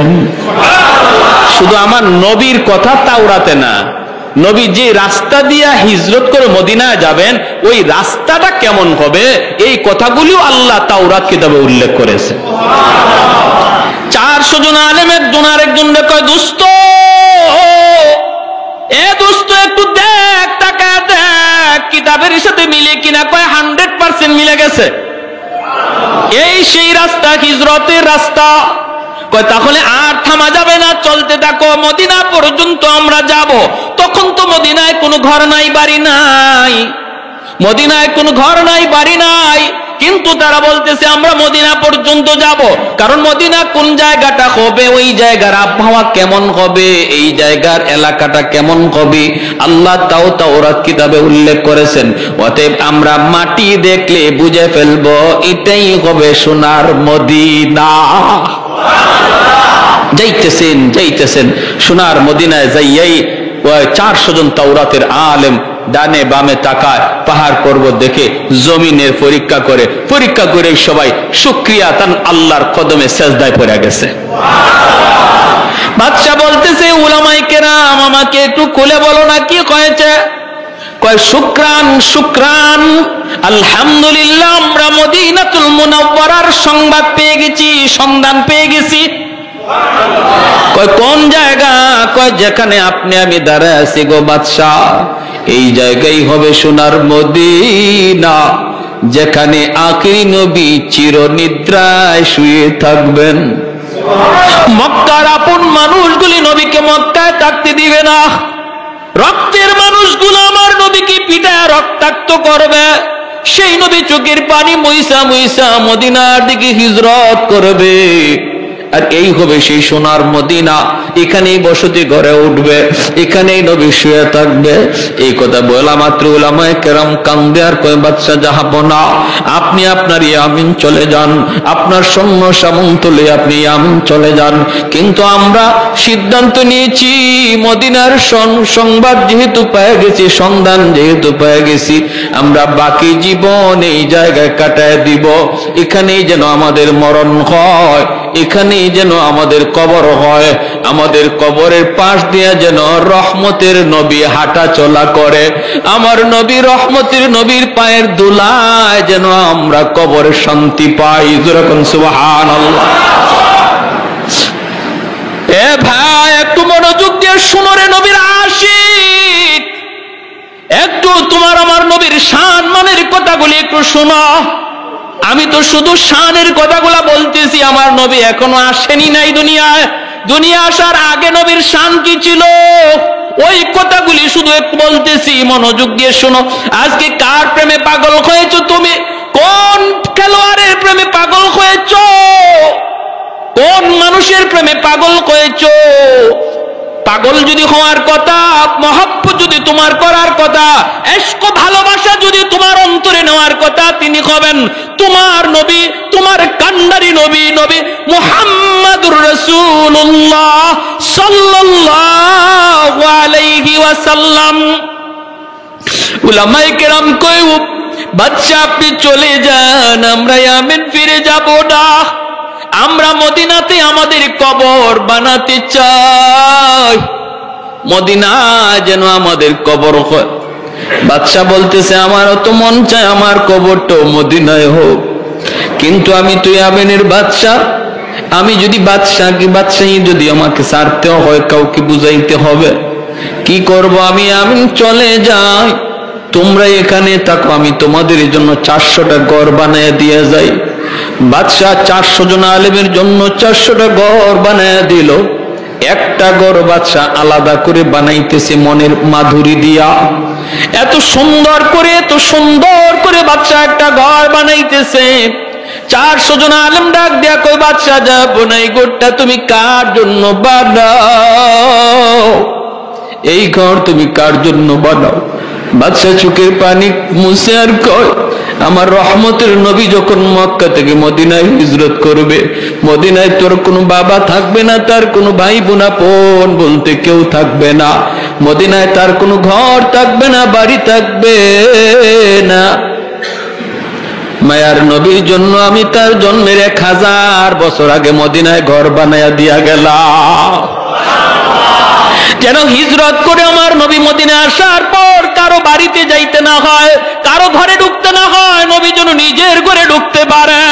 শুধু আমার নবীর কথা তাওরাতে না, নবী যে রাস্তা দিয়া হিজরত করে মদিনায় যাবেন ওই রাস্তাটা কেমন হবে এই কথাগুলিও আল্লাহ তাওরাত কিতাবে উল্লেখ করেছে। 400 জন আলেম একজন আরেকজন কয়, দোস্ত এ দোস্ত একটু দেখ, তাকায় দেখ কিতাবের সাথে মিলে কিনা। কয় 100% মিলে গেছে, এই সেই রাস্তা, হিজরতের রাস্তা। কয় তাহলে আর থামা যাবে না, চলতে থাকো, মদিনা পর্যন্ত আমরা যাব। তখন তো মদিনায় কোনো ঘর নাই, বাড়ি নাই, মদিনায় কোনো ঘর নাই, বাড়ি নাই, কিন্তু তারা বলতেছে আমরা মদিনা পর্যন্ত যাব। কারণ মদিনা কোন জায়গাটা হবে, ওই জায়গার আবহাওয়া কেমন হবে, এই জায়গার এলাকাটা কেমন হবে আল্লাহ তাও তাওরাত কিতাবে উল্লেখ করেছেন। অতএব আমরা মাটি দেখলে বুঝে ফেলবো এটাই হবে সোনার মদিনা। যাইতেছেন সোনার মদিনায় যাইয়াই 400 জন তাওরাতের আলেম ডানে বামে তাকায়, পাহাড় পর্বত দেখে জমিনের পরীক্ষা করে সবাই শুকরিয়া তান আল্লাহর কদমে সেজদায় পড়ে গেছে। বাদশা বলতেছে, উলামায়ে কেরাম আমাকে একটু খুলে বলো না কি হয়েছে। কয় শুকরান শুকরান, আলহামদুলিল্লাহ আমরা মদিনাতুল মুনাওয়ারার সংবাদ পেয়ে গেছি, সন্ধান পেয়ে গেছি। কয় কোন জায়গা? কয় যেখানে আপনি আমি দাঁড়ায় আছি গো বাদশা, এই জায়গায় হবে সোনার মদিনা, যেখানে আখিরি নবী চিরনিদ্রায় শুয়ে থাকবেন। মক্কার আপন মানুষগুলি নবীকে মক্কায় থাকতে দিবে না, রক্তের মানুষগুলো আমার নবীকে পিটায় রক্তাক্ত করবে। সেই নবী চোখের পানি মুইসা মুইসা মদিনার দিকে হিজরত করবে, আর এই হবে সেই সোনার মদিনা। এখানেই বসতি গড়ে উঠবে, এখানেই নবী শুয়ে থাকবে। এই কথা বলা মাত্র উলামায়ে কেরাম কান্দে আর কয়, বাদশা যাহাবো না, আপনি আপনার ইয়ামিন চলে যান, আপনার সৈন্য সামন্ত লয়ে আপনি ইয়ামিন চলে যান। কিন্তু আমরা সিদ্ধান্ত নিয়েছি মদিনার সংবাদ যেহেতু পেয়ে গেছি, সন্ধান যেহেতু পেয়ে গেছি, আমরা বাকি জীবন এই জায়গায় কাটায় দিব। এখানেই যেন আমাদের মরণ হয়, এখানেই যেন আমাদের কবর হয়, আমাদের কবরের পাশ দিয়ে যেন রহমতের নবী হাঁটা চলা করে, আমার নবী রহমতের নবীর পায়ের ধুলায় যেন আমরা কবরে শান্তি পাই। যেরকম সুবহানাল্লাহ। এ ভাই একটু মনোযোগ দিয়ে শুনো রে নবীর আশিক, একটু তোমার আমার নবীর শান মানের কথাগুলি একটু শোনো। আমি তো শুধু শানের কথাগুলা বলতেছি, আমার নবী এখনো আসেনি নাই দুনিয়ায়। দুনিয়া আসার আগে নবীর শান কি ছিল ওই কথাগুলি শুধু একটু বলতেছি, মনোযোগ দিয়ে শোনো। আজকে কার প্রেমে পাগল হয়েছো তুমি? কোন খেলোয়াড়ের প্রেমে পাগল হয়েছো? কোন মানুষের প্রেমে পাগল হয়েছো? পাগল যদি হওয়ার কথা, মহব্বত যদি তোমার করার কথা, ইশক ভালোবাসা যদি তোমার অন্তরে নেওয়ার কথা, তিনি হবেন তোমার নবী, তোমার কান্ডারি নবী, নবী মুহাম্মাদুর রাসূলুল্লাহ সাল্লাল্লাহু আলাইহি ওয়াসাল্লাম। উলামায়ে কেরাম কই, বাদশা আপনি চলে যান, আমরা ইয়ামেন ফিরে যাব না, আমরা মদিনাতে আমাদের কবর বানাতে চাই, মদিনা যেন আমাদের কবর হয়। বাদশা বলতেছে, আমারও তো মন চায় আমার কবরটাও মদিনায় হোক, কিন্তু আমি তো ইয়ামেনের বাদশা, আমি যদি বাদশাহী যদি আমাকে ছাড়তেও হয়, কাউকে বুঝাইতে হবে, কি করব? আমি ইয়ামেন চলে যাই, তোমরা এখানে থাকো, আমি তোমাদের জন্য 400টা ঘর বানিয়ে দিয়ে যাই। বাদশা 400 জন আলেমের জন্য 400টা ঘর বানিয়ে দিল। একটা ঘর বাদশা আলাদা করে বানাইতেছে মনের মাধুরী দিয়া, এত সুন্দর করে বাদশা একটা ঘর বানাইতেছে। 400 জন আলেম ডাক দিয়া কই, বাদশা যাবো না, এই ঘরটা তুমি কার জন্য বানাও? এই ঘর তুমি কার জন্য বানাও? বাদশা চোখের পানি মুছে আর কয়, আমার রহমতের নবী যখন মক্কা থেকে মদিনায় হিজরত করবে, মদিনায় তোর কোনো বাবা থাকবে না, তার কোনো ভাই বোন আপন বলতে কেউ থাকবে না, মদিনায় তার কোনো ঘর থাকবে না, বাড়ি থাকবে না। মায়ার নবীর জন্য আমি তার জন্মের 1000 বছর আগে মদিনায় ঘর বানায়া দিয়া গেলাম। যেন হিজরত করে আমার নবী মদিনা আসার পর কারো বাড়িতে যাইতে না হয়, কারো ঘরে ঢুকতে না হয়, নবী যেন নিজের ঘরে ঢুকতে পারে।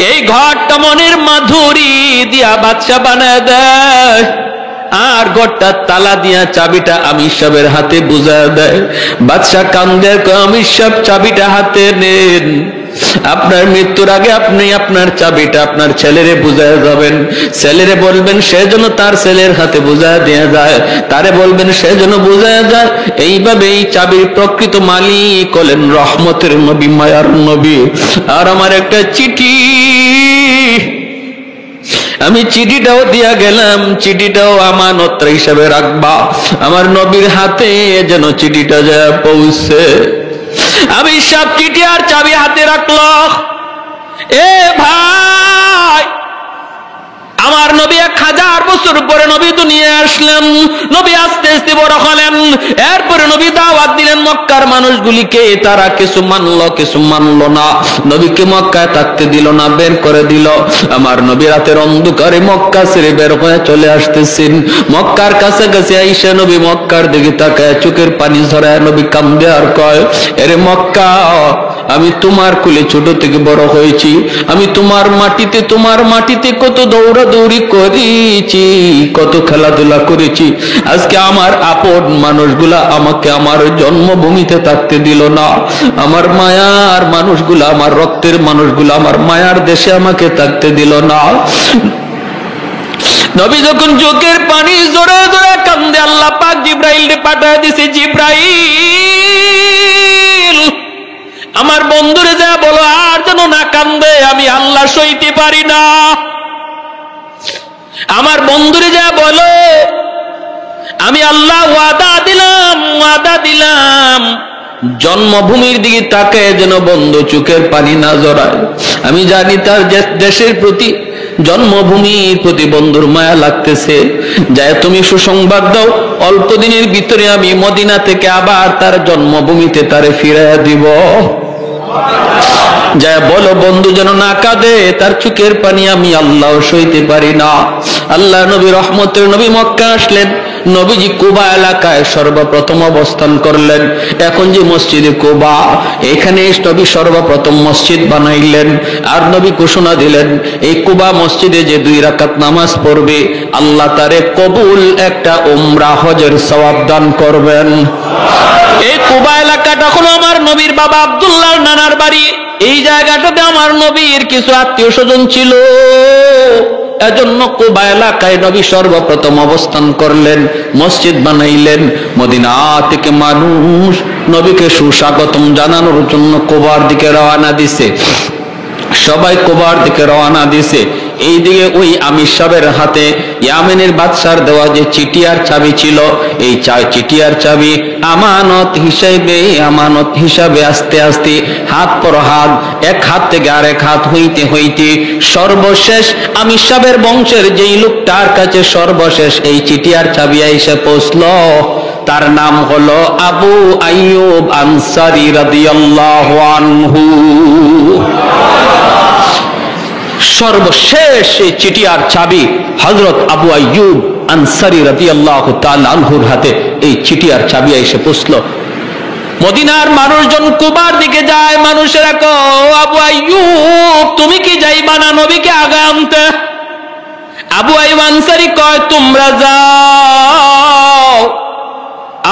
এই ঘরটা মনের মাধুরী দিয়া বাদশা বানায় দেয়, আর ঘরটা তালা দিয়া চাবিটা আমির সাহেবের হাতে বুঝায় দেয়। বাদশা কান্দে, আমির সাহেব চাবিটা হাতে নেন, আপনার মৃত্যুর আগে আপনি আপনার চাবিটা আপনার ছেলেরে বুঝায় যাবেন, ছেলেরে বলবেন সে যেন তার ছেলের হাতে বুঝায় দিয়ে যায়, তারে বলবেন সে যেন বুঝায় যায়। এইভাবে এই চাবির প্রকৃত মালিক হলেন রহমতের নবী, মায়ার নবী। আর আমার একটা চিঠি, আমি চিঠিটাও দিয়া গেলাম, চিঠিটাও আমানত হিসাবে রাখবা, আমার নবীর হাতে যেন চিঠিটা যায় পৌঁছে। আমি সব চিঠি আর চাবি হাতে রাখলো। এ ভাই, আমার নবী 1000 বছর পরে নবী দুনিয়া আসলেন, নবী আস্তে আস্তে বড় হলেন, এরপরে নবী দাওয়াত দিলেন মক্কার মানুষগুলিকে, তারা কিছু মানলো কিছু মানলো না, নবীকে মক্কায় থাকতে দিল না, বের করে দিল। আমার নবী রাতের অন্ধকারে মক্কা ছেড়ে বের হয়ে চলে আসতেছেন। মক্কার কাছাকাছি আইসা নবী মক্কার দিকে তাকায় চোখের পানি ঝরায় নবী কান্দে আর কয়, এরে মক্কা, আমি তোমার কুলে ছোট থেকে বড় হয়েছি, আমি তোমার মাটিতে কত দৌড়াদৌড়ি করেছি, কত খেলাধুলা করেছি। আজকে আমার আপন মানুষগুলা আমাকে আমার জন্মভূমিতে থাকতে দিল না, আমার মায়ার মানুষগুলা, আমার রক্তের মানুষগুলা আমার মায়ার দেশে আমাকে থাকতে দিল না। নবী যখন চোখের পানি জোরে জোরে কান্দে, আল্লাহ পাক জিব্রাইলকে পাঠায় দিছে, জিব্রাইল আমার বন্ধুরে যা বলো আর যেন না কান্দে, আমি আল্লাহ সইতে পারি না। আমার বন্ধুরে যা বলো, আমি আল্লাহ ওয়াদা দিলাম জন্মভূমির দিকে তাকায় যেন বন্ধু চোখের পানি না জড়ায়। আমি জানি তার দেশের প্রতি, জন্মভূমির প্রতি বন্ধুর মায়া লাগতেছে। যায় তুমি সুসংবাদ দাও, অল্প দিনের ভিতরে আমি মদিনা থেকে আবার তার জন্মভূমিতে তারে ফিরাইয়া দিব। যায় বলো বন্ধু যেন না কাঁদে, তার চোখের পানি আমি আল্লাহ সইতে পারি না। আল্লাহ নবী রহমতের নবী মক্কা আসলেন, নবীজি কুবা এলাকায় সর্বপ্রথম অবস্থান করলেন। এখন যে মসজিদে কুবা, এখানে নবী সর্বপ্রথম মসজিদ বানাইলেন। আর নবী ঘোষণা দিলেন, এই কুবা মসজিদে যে 2 রাকাত নামাজ পড়বে, আল্লাহ তারে কবুল একটা উমরা হজের সওয়াব দান করবেন। এই কুবা এলাকাটা হলো আমার নবীর বাবা আব্দুল্লাহর নানার বাড়ি। এই জায়গাটাতে আমার নবীর কিছু আত্মীয় স্বজন ছিল, এজন্য কুবা এলাকায় নবী সর্বপ্রথম অবস্থান করলেন, মসজিদ বানাইলেন। মদিনা থেকে মানুষ নবীকে সুস্বাগতম জানানোর জন্য কুবার দিকে রওনা দিছে, সবাই কুবার দিকে রওনা দিছে। এইদিকে ওই আমির সাহেবের হাতে ইয়ামেনের বাদশার দেওয়া যে চিঠি আর চাবি ছিল, এই চিঠি আর চাবি আমানত হিসাবে আস্তে আস্তে হাত পর হাত, এক হাত থেকে আরেক হাত হইতে হইতে সর্বশেষ আমির সাহেবের বংশের যেই লোকটার কাছে সর্বশেষ এই চিঠি আর চাবি এসে পৌঁছলো, তার নাম হলো আবু আইয়ুব আনসারী রাদিয়াল্লাহু আনহু। সর্বশেষ এই চিঠি আর চাবি হযরত আবু আইয়ুব আনসারী রাদিয়াল্লাহু তাআলা আনহুর হাতে এই চিঠি আর চাবি এসে পৌঁছলো। মদিনার মানুষজন কুবার দিকে যায়, মানুষেরা কয়, আবু আইয়ুব তুমি কি যাইবা না নবীকে আগে আনতে? আবু আইয়ুব আনসারী কয়, তোমরা যাও,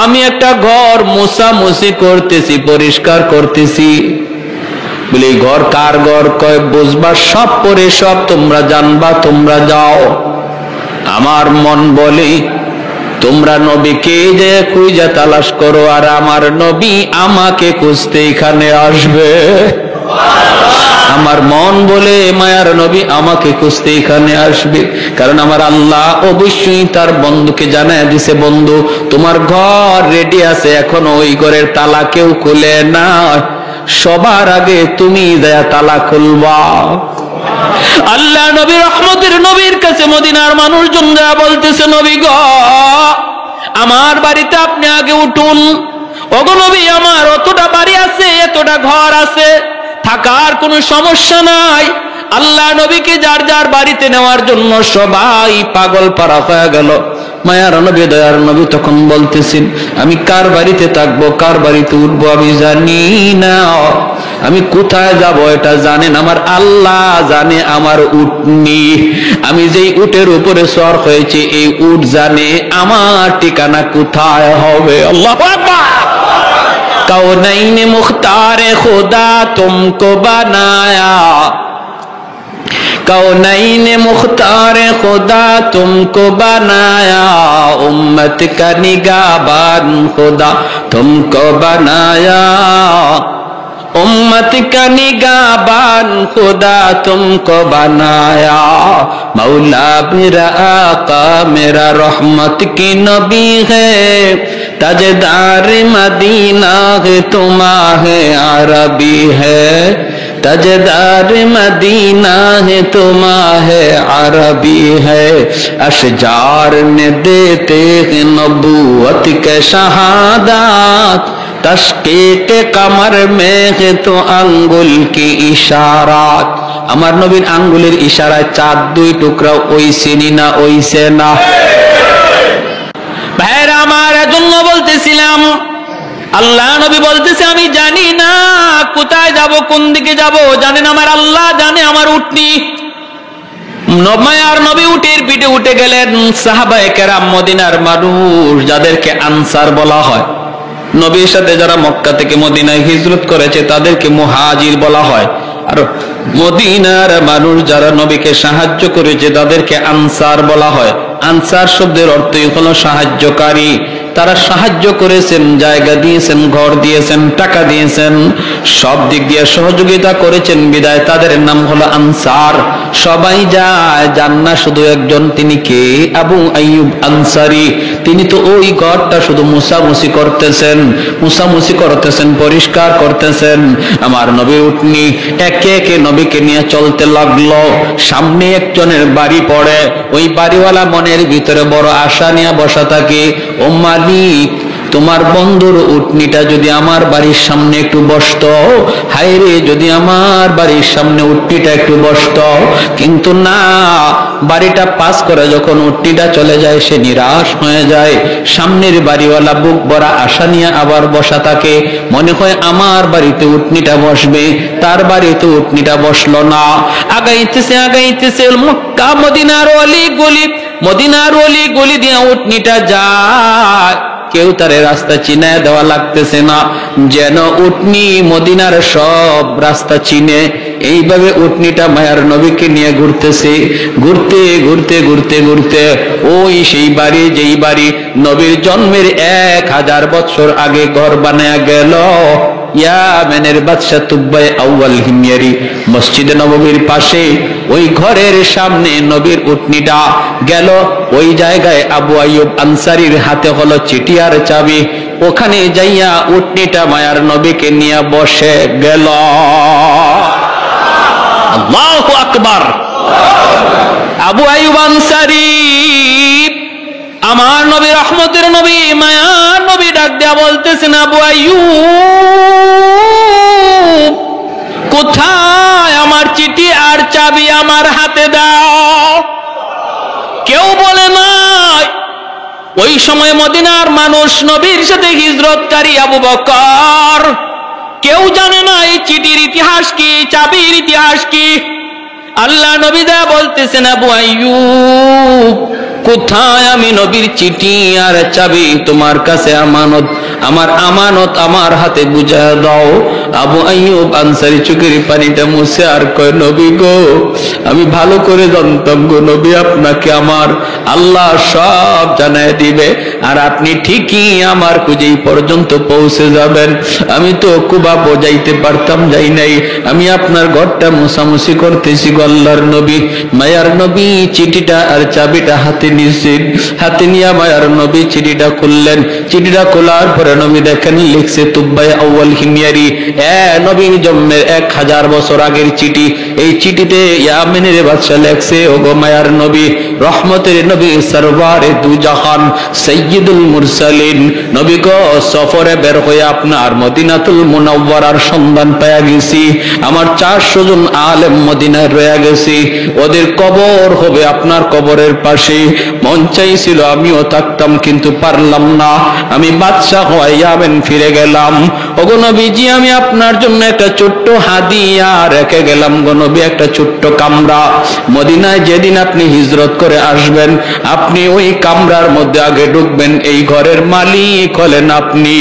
আমি একটা ঘর মোছামুছি করতেছি, পরিষ্কার করতেছি। বলে ঘর কার ঘর? কয় বুঝবা সব পরে সব তোমরা জানবা, তোমরা যাও। আমার মন বলে তোমরা নবীকে যে খুঁজে তালাশ করো, আর আমার নবী আমাকে খুঁজতে এখানে আসবে। আমার মন বলে মায়ার নবী আমাকে খুঁজতে এখানে আসবে, কারণ আমার আল্লাহ অবশ্যই তার বন্ধুকে জানায় দিছে, বন্ধু তোমার ঘর রেডি আছে, এখন ওই ঘরের তালা কেউ খুলে না, সবার আগে তুমি যা তালা খুলবা। আল্লাহ নবী রহমতের নবীর কাছে মদিনার মানুষজন যা বলতেছে, নবী গো আমার বাড়িতে আপনি আগে উঠুন। ওগো নবী আমার অতটা বাড়ি আছে, এতটা ঘর আছে, থাকার কোনো সমস্যা নাই, আল্লাহ নবীকে যার যার বাড়িতে নেওয়ার জন্য সবাই পাগল পারা হয়ে গেল। মায়ার নবী দয়ার নবী তখন বলতেছেন, আমি কার বাড়িতে থাকবো, কার বাড়িতে উঠবো আমি জানি না, আমি কোথায় যাব এটা জানেন আমার আল্লাহ জানে। আমার উটনি, আমি যেই উটের উপরে সওয়ার হয়েছে এই উট জানে আমার ঠিকানা কোথায় হবে। আল্লাহু আকবার। कौनैन मुख्तार खुदा तुमको बनाया, कौनैन मुख्तार खुदा तुमको बनाया, उम्मत का निगाहबान खुदा तुमको बनाया, उम्मत का निगाहबान खुदा तुमको बनाया, मौला मेरा आका मेरा रहमत की नबी है, ताजदार मदीना है तुम्हारे अरबी है, ताजदार मदीना है तुम्हारे अरबी है, अशजार ने देते हैं नबूवत के शहादत, तशकीक कमर में है तो अंगुल की इशारात। আমার নবীর আঙ্গুলের ইশারায় চাঁদ দুই টুকরা ওইছে না ওইছে না? ভাইরা আমার, এজন্য বলতেছিলাম আল্লাহ নবী বলতেছে আমি জানি না কোথায় যাব, কোন দিকে যাব, জানেন আমার আল্লাহ জানে আমার উটনি। মায়ার নবী উটের পিঠে উঠে গেলেন। সাহাবায়ে কেরাম মদিনার মানুষ যাদেরকে আনসার বলা হয়, নবীর সাথে যারা মক্কা থেকে মদিনায় হিজরত করেছে তাদেরকে মুহাজির বলা হয়, আর মদিনার মানুষ যারা নবীকে সাহায্য করেছে তাদেরকে আনসার বলা হয়। আনসার শব্দের অর্থই হলো সাহায্যকারী। তারা সাহায্য করেছেন, জায়গা দিয়েছেন, ঘর দিয়েছেন, টাকা দিয়েছেন, সব দিক দিয়ে সহযোগিতা করেছেন, বিদায় তাদের নাম হলো আনসার। সবাই যায়, যান না শুধু একজন, তিনি কে? আবু আইয়ুব আনসারী। তিনি তো ওই ঘরটা শুধু মুছামুছি করতেছেন, পরিষ্কার করতেছেন। আমার নবীর উটনি একে একে নবীকে নিয়ে চলতে লাগলো। সামনে একজনের বাড়ি পড়ে, ওই বাড়িওয়ালা মনের ভিতরে বড় আশা নিয়ে বসা থাকে, ও মালিক তোমার বন্ধুর উটনিটা যদি আমার বাড়ির সামনে একটু বসতো, হায় রে যদি আমার বাড়ির সামনে উটনিটা একটু বসতো। কিন্তু না, বাড়িটা পাস করে যখন উটনিটা চলে যায় সে নিরাশ হয়ে যায়। সামনের বাড়িওয়ালা বুক ভরা আশা নিয়ে আবার বসা থাকে, মনে হয় আমার বাড়িতে উটনিটা বসবে, তার বাড়িতে উটনিটা বসলো না। আগাইতেছে মক্কা মদিনার অলি গলি দিয়ে উটনিটা যায়, কেউ তারে রাস্তা চিনায় দেওয়া লাগতেছে না, যেন উটনি মদিনার সব রাস্তা চিনে। এইভাবে উটনিটা মায়ার নবীকে নিয়ে ঘুরতেছে, ঘুরতে ওই সেই বাড়ি যেই বাড়ি নবীর জন্মের 1000 বছর আগে ঘর বানায়া গেল। ইয়ামেনের বাদশা তুব্বাই আউয়াল হিময়ারি মসজিদে নববীর পাশে ওই ঘরের সামনে নবীর উটনিটা গেল। ওই জায়গায় আবু আইয়ুব আনসারীর হাতে হলো চিঠি আর চাবি। ওখানে যাইয়া উটনিটা মায়ার নবীকে নিয়ে বসে গেল। আল্লাহু আকবার। আবু আইয়ুব আনসারী আমার নবী, রহমতের নবী, মায়ার নবী ডাক দেয়া বলতেছেন, আবু আইয়ুব কোথায়? আমার চিঠি আর চাবি আমার হাতে দাও। কেউ বলে নাই। ওই সময় মদিনার মানুষ নবীর সাথে হিজরতকারী আবু বকর, কেউ জানে না এই চিঠির ইতিহাস কি, চাবির ইতিহাস কি। আল্লাহ নবী দেয়া বলতেছেন, আবু আইয়ুব কোথায়? আমি নবীর চিঠি আর চাবি তোমার কাছে আমানত, আমার আমানত আমার হাতে বুঝায় দাও। আবু আইয়ুব আনসারী চোখের পানিটা মুছে আর কয়, নবী গো আমি ভালো করে জানতাম গো নবী, আপনাকে আমার আল্লাহ সব জানায় দিবে, আর আপনি ঠিকই আমার খুঁজেই পর্যন্ত পৌঁছে যাবেন। আমি তো কুবা বোঝাইতে পারতাম, যাই নাই। আমি আপনার ঘরটা মুছামুছি করতেছি গো আল্লাহর নবী। মায়ার নবী চিঠিটা আর চাবিটা হাতে নিছেন। হাতে নিয়ে মায়ার নবী চিঠিটা খুললেন। চিঠিটা খোলার পরে নবী দেখেন লিখছে তুব্বাই আউয়াল হিময়ারি, নবীর জন্মের 1000 বছর আগের চিঠি। এই চিঠিতে ইয়ামেনের বাদশা লেখছে, ওগো মায়ার নবী, রহমতের নবী, সরওয়ারে দু জাহান, সাইয়্যিদুল মুরসালিন, নবী গো সফরে বের হয়ে আপনার মদিনাতুল মুনাওয়ারার সন্ধান পেয়ে গেছি। আমার 400 জন আলেম মদিনায় রয়ে গেছি, ওদের কবর হবে আপনার কবরের পাশে। মন চাইছিল আমিও থাকতাম, কিন্তু পারলাম না। আমি বাদশা হয়ে ইয়ামেন ফিরে গেলাম। ওগো নবীজি, আমি আপনার জন্য একটা ছোট্ট হাদিয়া রেখে গেলাম গো নবী, একটা ছোট্ট কামরা। মদিনায় যেদিন আপনি হিজরত করে আসবেন, আপনি ওই কামরার মধ্যে আগে ঢুকবেন, এই ঘরের মালিক হলেন আপনি।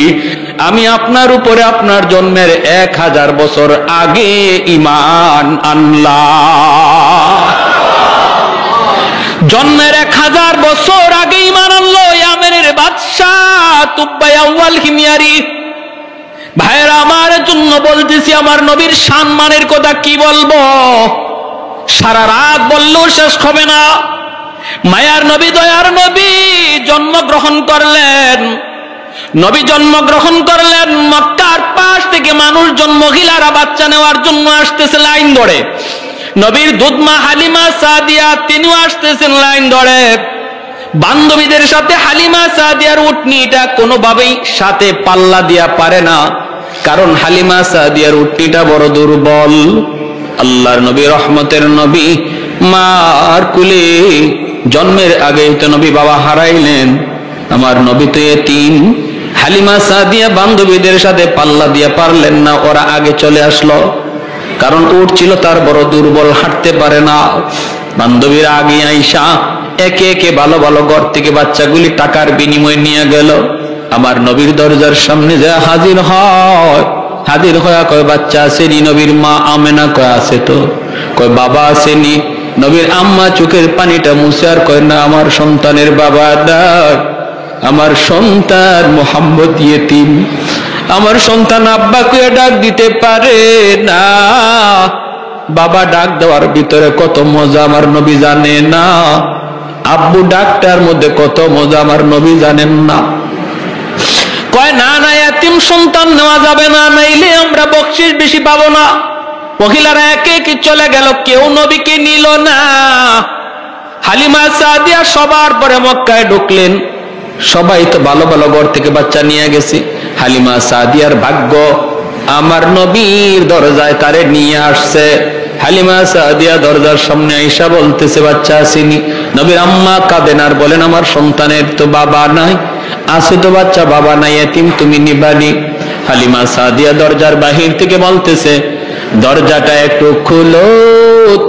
আমি আপনার উপরে আপনার জন্মের 1000 বছর আগে ঈমান আনলাম। জন্মের 1000 বছর আগে ঈমান আনলো ইয়ামেনের বাদশাহ তুব্বাই আউয়াল হিময়ারি। ভাইরা আমার জন্য বলতেছি, আমার নবীর সম্মানের কথা কি বলবো, সারা রাত বললেও শেষ হবে না। মায়ার নবী, দয়ার নবী জন্মগ্রহণ করলেন। নবী জন্মগ্রহণ করলেন, মক্কার পাশ থেকে মানুষজন, মহিলারা বাচ্চা নেওয়ার জন্য আসতেছে লাইন ধরে। নবীর দুধমা হালিমা সাদিয়া তিনিও আসতেছেন লাইন ধরে। বান্ধবীদের সাথে হালিমা সাদিয়ার উটনিটা কোনোভাবেই সাথে পাল্লা দিয়া পারে না, কারণ হালিমা সাদিয়ার উটনিটা বড় দুর্বল। আল্লাহর নবী, রহমতের নবী, মার কুলে জন্মের আগেই তো নবী বাবা হারাইলেন। আমার নবী তো এতিম। হালিমা সাদিয়া বান্ধবীদের সাথে পাল্লা দিয়া পারলেন না, ওরা আগে চলে আসলো, কারণ উট ছিল তার বড় দুর্বল, হাঁটতে পারে না। বান্ধবীরা আগে আইসা একে একে ভালো ভালো ঘর থেকে বাচ্চাগুলি টাকার বিনিময়ে নিয়ে গেল। আমার নবীর দরজার সামনে যা হাজির হয়, হাজির হয়ে কয় বাচ্চা আসেনি? নবীর মা আমেনা কয় আছে তো। কয় বাবা আসেনি? নবীর আম্মা চোখের পানিটা মুছে আর কয় না, আমার সন্তানের বাবা ডাক, আমার সন্তান মুহাম্মদ ইয়েতিম, আমার সন্তান আব্বা কয়ে ডাক দিতে পারে না। বাবা ডাক দেওয়ার ভিতরে কত মজা আমার নবী জানে না, আব্বু ডাকটার মধ্যে কত মজা আমার নবী জানেন না। কয় না না, এতিম সন্তান নেওয়া যাবে না, নাইলে আমরা বকশিশ বেশি পাবো না। মহিলারা একে একে চলে গেল, কেউ নবীকে নিল না। হালিমা সাদিয়া সবার পরে মক্কায় ঢুকলেন। সবাই তো ভালো ভালো ঘর থেকে বাচ্চা নিয়ে গেছে। হালিমা সাদিয়ার ভাগ্য, আমার নবীর দরজায় তারে নিয়ে আসছে। হালিমা সাদিয়া দরজার সামনে আইসা বলতেছে, বাচ্চা আসেনি? নবীর আম্মা কাঁদেন আর বলেন, আমার সন্তানের তো বাবা নাই। আছে তো বাচ্চা, বাবা নাই, এতিম, তুমি নিবানি। হালিমা সাদিয়া দরজার বাহির থেকে বলতেছে, দরজাটা একটু খুলো,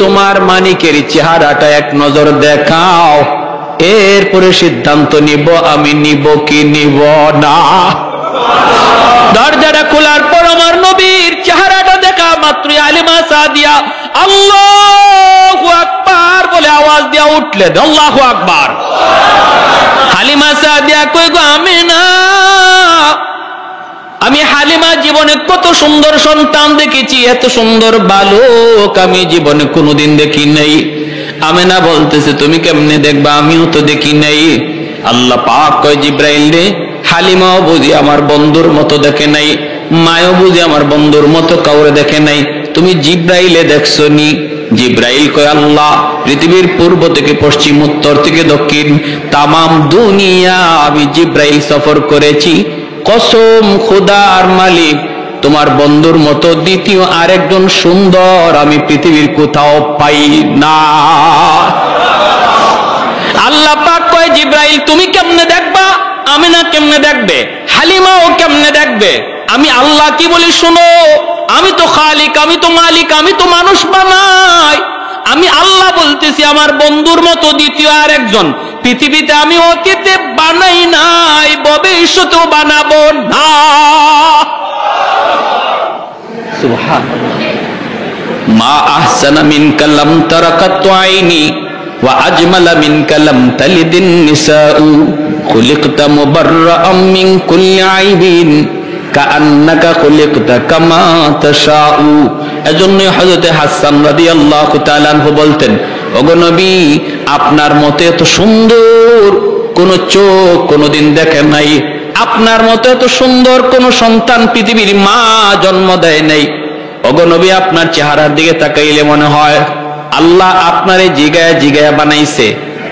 তোমার মানিকের চেহারাটা এক নজর দেখাও, এরপরে সিদ্ধান্ত নিব আমি নিব কি নিব না। দরজাটা খোলার পর আমার নবীর চেহারাটা দেখা মাত্র হালিমা সাদিয়া আল্লাহু আকবার বলে আওয়াজ দিয়া উঠলেন। আল্লাহু আকবার। হালিমা সাদিয়া কই গো আমেনা, আমি হালিমা জীবনে কত সুন্দর সন্তান দেখেছি, এত সুন্দর বালক আমি জীবনে কোনোদিন দেখি নাই। আমেনা বলতেছে, তুমি কেমনে দেখবা, আমিও তো দেখি নাই। আল্লাহ পাক কয়, জিব্রাইল রে, হালিমাও বুঝি আমার বন্ধুর মতো দেখে নাই, মায়ও বুঝি আমার বন্ধুর মতো কাউরে দেখে নাই, তুমি জিব্রাইলে দেখছো নি? জিব্রাইল কয়, আল্লাহ পৃথিবীর পূর্ব থেকে পশ্চিম, উত্তর থেকে দক্ষিণ, তামাম দুনিয়া আমি জিব্রাইল সফর করেছি। কসম খোদার মালিক, তোমার বন্ধুর মতো দ্বিতীয় আরেকজন সুন্দর আমি পৃথিবীর কোথাও পাই না। আল্লাহ পাক কয়, জিব্রাইল তুমি কেমনে দেখবা, আমিনা কেমনে দেখবে, হালিমাও কেমনে দেখবে? আমি আল্লাহ কি বলি শুনো, আমি তো খালিক, আমি তো মালিক, আমি তো মানুষ বানাই। আমি আল্লাহ বলতেছি, আমার বন্ধুর মতো দ্বিতীয় আরেকজন পৃথিবীতে আমি অতীতে বানাই নাই, ভবিষ্যতেও বানাবো না। সুবহানাল্লাহ। মা আহসানা মিনকা লাম তারাকাতু আইনি ওয়া আজমালা মিনকা লাম তালিদিন নিসাউ খুলিকতা মুবাররাআম মিন কুল্লি আইবিন কাআন্নাকা খুলিকতা কামা তাশাউ। এজন্য হযরত হাসান রাদিয়াল্লাহু তাআলা আনহু বলতেন, ওগো নবী, আপনার মতো এত সুন্দর কোন চোখ কোনদিন দেখেন নাই, আপনার মতো এত সুন্দর কোন সন্তান পৃথিবীর মা জন্ম দেয় নাই। ওগো নবী, আপনার চেহারার দিকে তাকাইলে মনে হয় আল্লাহ আপনারে জিগায়া জিগায়া বানাইছে।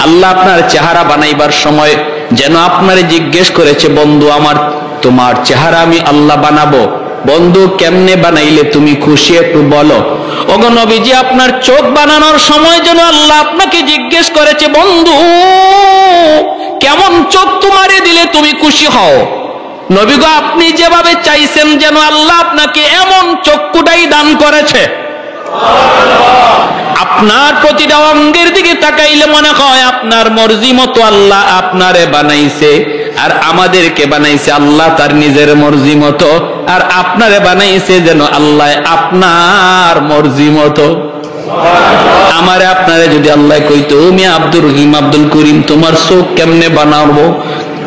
আল্লাহ আপনার চেহারা বানাইবার সময় যেন আপনারে জিজ্ঞেস করেছে, বন্ধু আমার, তোমার চেহারা আমি আল্লাহ বানাবো, বন্ধু কেমনে বানাইলে তুমি খুশি, একটু বলো। ওগো নবীজি, আপনার চোখ বানানোর সময় যেন আল্লাহ আপনাকে জিজ্ঞেস করেছে, বন্ধু কেমন চোখ তোমারে দিলে তুমি খুশি হও। নবী গো, আপনি যেভাবে চাইছেন যেন আল্লাহ আপনাকে এমন চক্ষুটাই দান করেছে। আপনার প্রতিটা অঙ্গের দিকে তাকাইলে মনে হয় আপনার মর্জি মতো আল্লাহ আপনারে বানাইছে, আর আমাদেরকে বানাইছে আল্লাহ তার নিজের মর্জি মতো, আর আপনারে বানাইছে যেন আল্লাহ আপনার মর্জি মতো। আমারে আপনারে যদি আল্লাহ কইতো, তুমি আব্দুর রহিম, আব্দুল করিম, তোমার চোখ কেমনে বানাবো,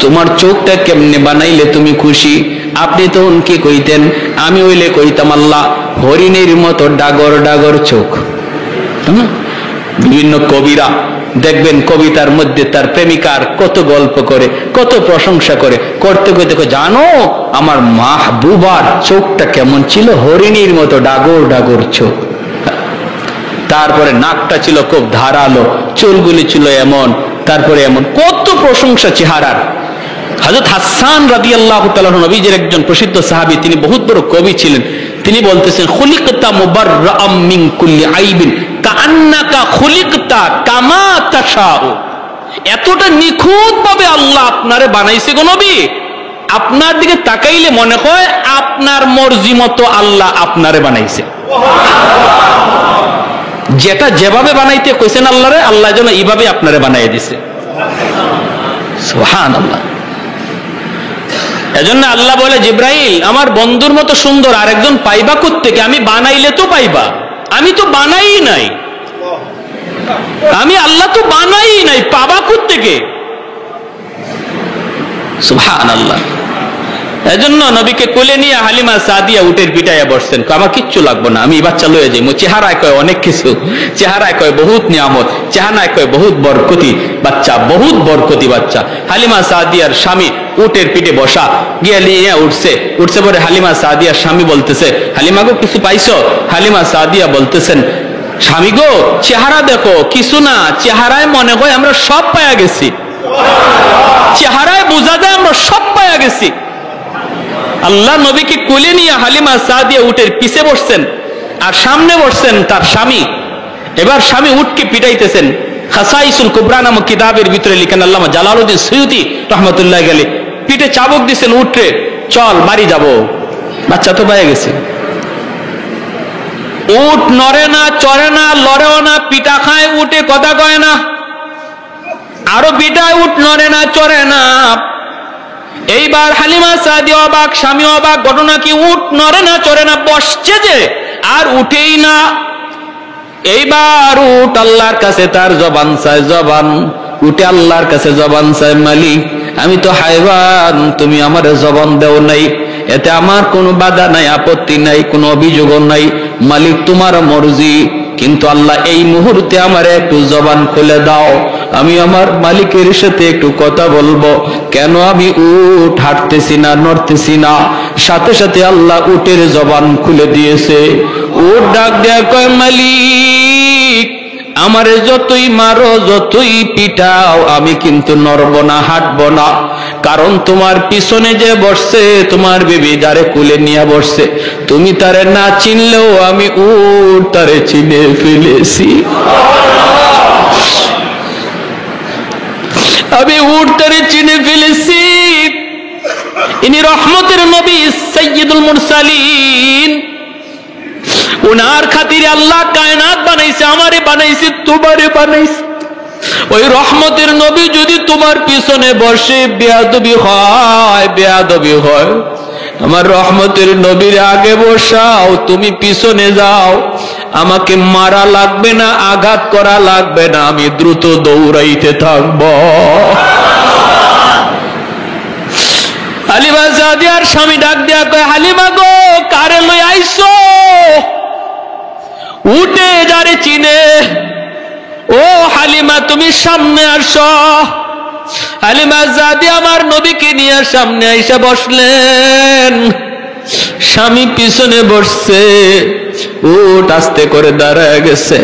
তোমার চোখটা কেমনে বানাইলে তুমি খুশি, আপনি তখন কি কইতেন? আমি হইলে কইতাম, আল্লাহ হরিণের মতো ডাগর ডাগর চোখ। বিভিন্ন কবিরা দেখবেন কবিতার মধ্যে তার প্রেমিকার কত গল্প করে, কত প্রশংসা করে, করতে করতে জানো আমার মাহবুবার চোখটা কেমন ছিল, হরিণীর মতো ডাগর ডাগর চোখ। তারপরে নাকটা ছিল খুব ধারালো, চুলগুলি ছিল এমন, তারপরে এমন কত প্রশংসা চেহারার। হযরত হাসান রাদিয়াল্লাহু তাআলা নবীজির একজন প্রসিদ্ধ সাহাবী, তিনি বহুত বড় কবি ছিলেন। তিনি বলতেছেন, খুলিকতা মুবাররাআম মিন কুল্লি আইবিন কাআন্নাকা খুলিকতা কামা তাশাউ। এতটা নিখুঁত ভাবে আল্লাহ আপনারে বানাইছে গো নবী, আপনার দিকে তাকাইলে মনে হয় আপনার মর্জি মতো আল্লাহ আপনারে বানাইছে। যেটা যেভাবে বানাইতে কইছেন আল্লাহরে, আল্লাহ যেন এইভাবে আপনারে বানাই দিছে। সুবহানাল্লাহ। এজন্য আল্লাহ বলে, জিব্রাইল, আমার বন্ধুর মতো সুন্দর আরেকজন পাইবা কোত্থেকে? আমি বানাইলে তো পাইবা, আমি তো বানাই নাই, আমি আল্লাহ তো বানাই নাই, পাবা কোত্থেকে? সুবহানাল্লাহ। এজন্য নবীকে কোলে নিয়ে হালিমা সাদিয়া উটের পিটাইয়া বসছেন, আমার কিচ্ছু লাগবো না, আমি বাচ্চা লয়ে যাই। চেহারায় কয় অনেক কিছু, চেহারায় কয় বহুত নিয়ামত, চেহারায় কয় বহুত বরকতি বাচ্চা, বহুত বরকতি বাচ্চা। হালিমা সাদিয়ার স্বামী উটের পিঠে বসা, গিয়ে নিয়ে উঠছে পরে হালিমা সাদিয়ার স্বামী বলতেছে, হালিমা গো কিছু পাইছো? হালিমা সাদিয়া বলতেছেন, স্বামী গো চেহারা দেখো, কিছু না, চেহারায় মনে হয় আমরা সব পায়া গেছি, চেহারায় বোঝা যায় আমরা সব পায়া গেছি। আল্লাহ নবীকে কোলে নিয়ে হালিমা সাদিয়া উটের পিছে বসছেন, আর সামনে বসছেন তার স্বামী। এবার স্বামী উটকে পিটাইতেছেন। খাসাইসুল কুবরা নামক কিতাবের ভিতরে লিখেন আল্লামা জালালউদ্দিন সুয়ুতি রহমতুল্লাহ আলাইহি, পিঠে চাবুক দিচ্ছেন উটরে, চল বাড়ি যাব, বাচ্চা তো পেয়ে গেছে। উট নড়ে না, চড়ে না, লড়েও না, পিটা খায় উটে, কথা কয় না, আরো পিটায়, উট নড়ে না, চড়ে না। এইবার হালিমা সাদিয়া অবাক, স্বামী অবাক, ঘটনা কি? উট নড়ে না, চড়ে না, বসছে যে আর উঠেই না। এইবার উট আল্লাহর কাছে তার জবান চায়, জবান উঠে আল্লাহর কাছে জবান চায়, মালিক আমি তো হায়ওয়ান, তুমি আমার জবান দেও নাই, এতে আমার কোনো বাধা নাই, আপত্তি নাই, কোনো অভিযোগ নাই, মালিক তোমার মর্জি, কিন্তু আল্লাহ এই মুহূর্তে আমার একটু জবান খুলে দাও, আমি আমার মালিকের সাথে একটু কথা বলবো। কেন আমি উট হাঁটতেছি না, নড়তেছি না? সাথে সাথে আল্লাহ উটের জবান খুলে দিয়েছে। উট ডাক দেয়া কয়, মালিক আমারে যতই মারো, যতই পিটাও, আমি কিন্তু নড়বো না, হাঁটবো না, কারণ তোমার পিছনে যে বসছে তোমার বিবি, যারে কুলে নিয়ে বসছে, তুমি তারে না চিনলেও আমি উট তারে চিনে ফেলেছি, আমি উট তারে চিনে ফেলেছি। ইনি রহমতের নবী সাইয়্যিদুল মুরসালিন, উনার খাতিরে আল্লাহ কায়নাত বানাইছে, আমারে বানাইছে, তোমারে বানাইছে। ওই রহমতের নবী যদি তোমার পিছনে বসে বেয়াদবি হয়, বেয়াদবি হয়, আমার রহমতের নবীর আগে বসাও, তুমি পিছনে যাও, আমাকে মারা লাগবে না, আঘাত করা লাগবে না, আমি দ্রুত দৌড়াইতে থাকব। হালিমা সাদিয়ার স্বামী ডাক দিয়া কয়, হালিমা গো কারে লই আইছো? উঠে যারে চিনে, ও হালিমা তুমি সামনে আসো। হালিমা জাদি আমার নবীকে নিয়ে সামনে আইসা বসলেন। স্বামী পিছনে বসছে, উট আস্তে করে দাঁড়ায় গেছে।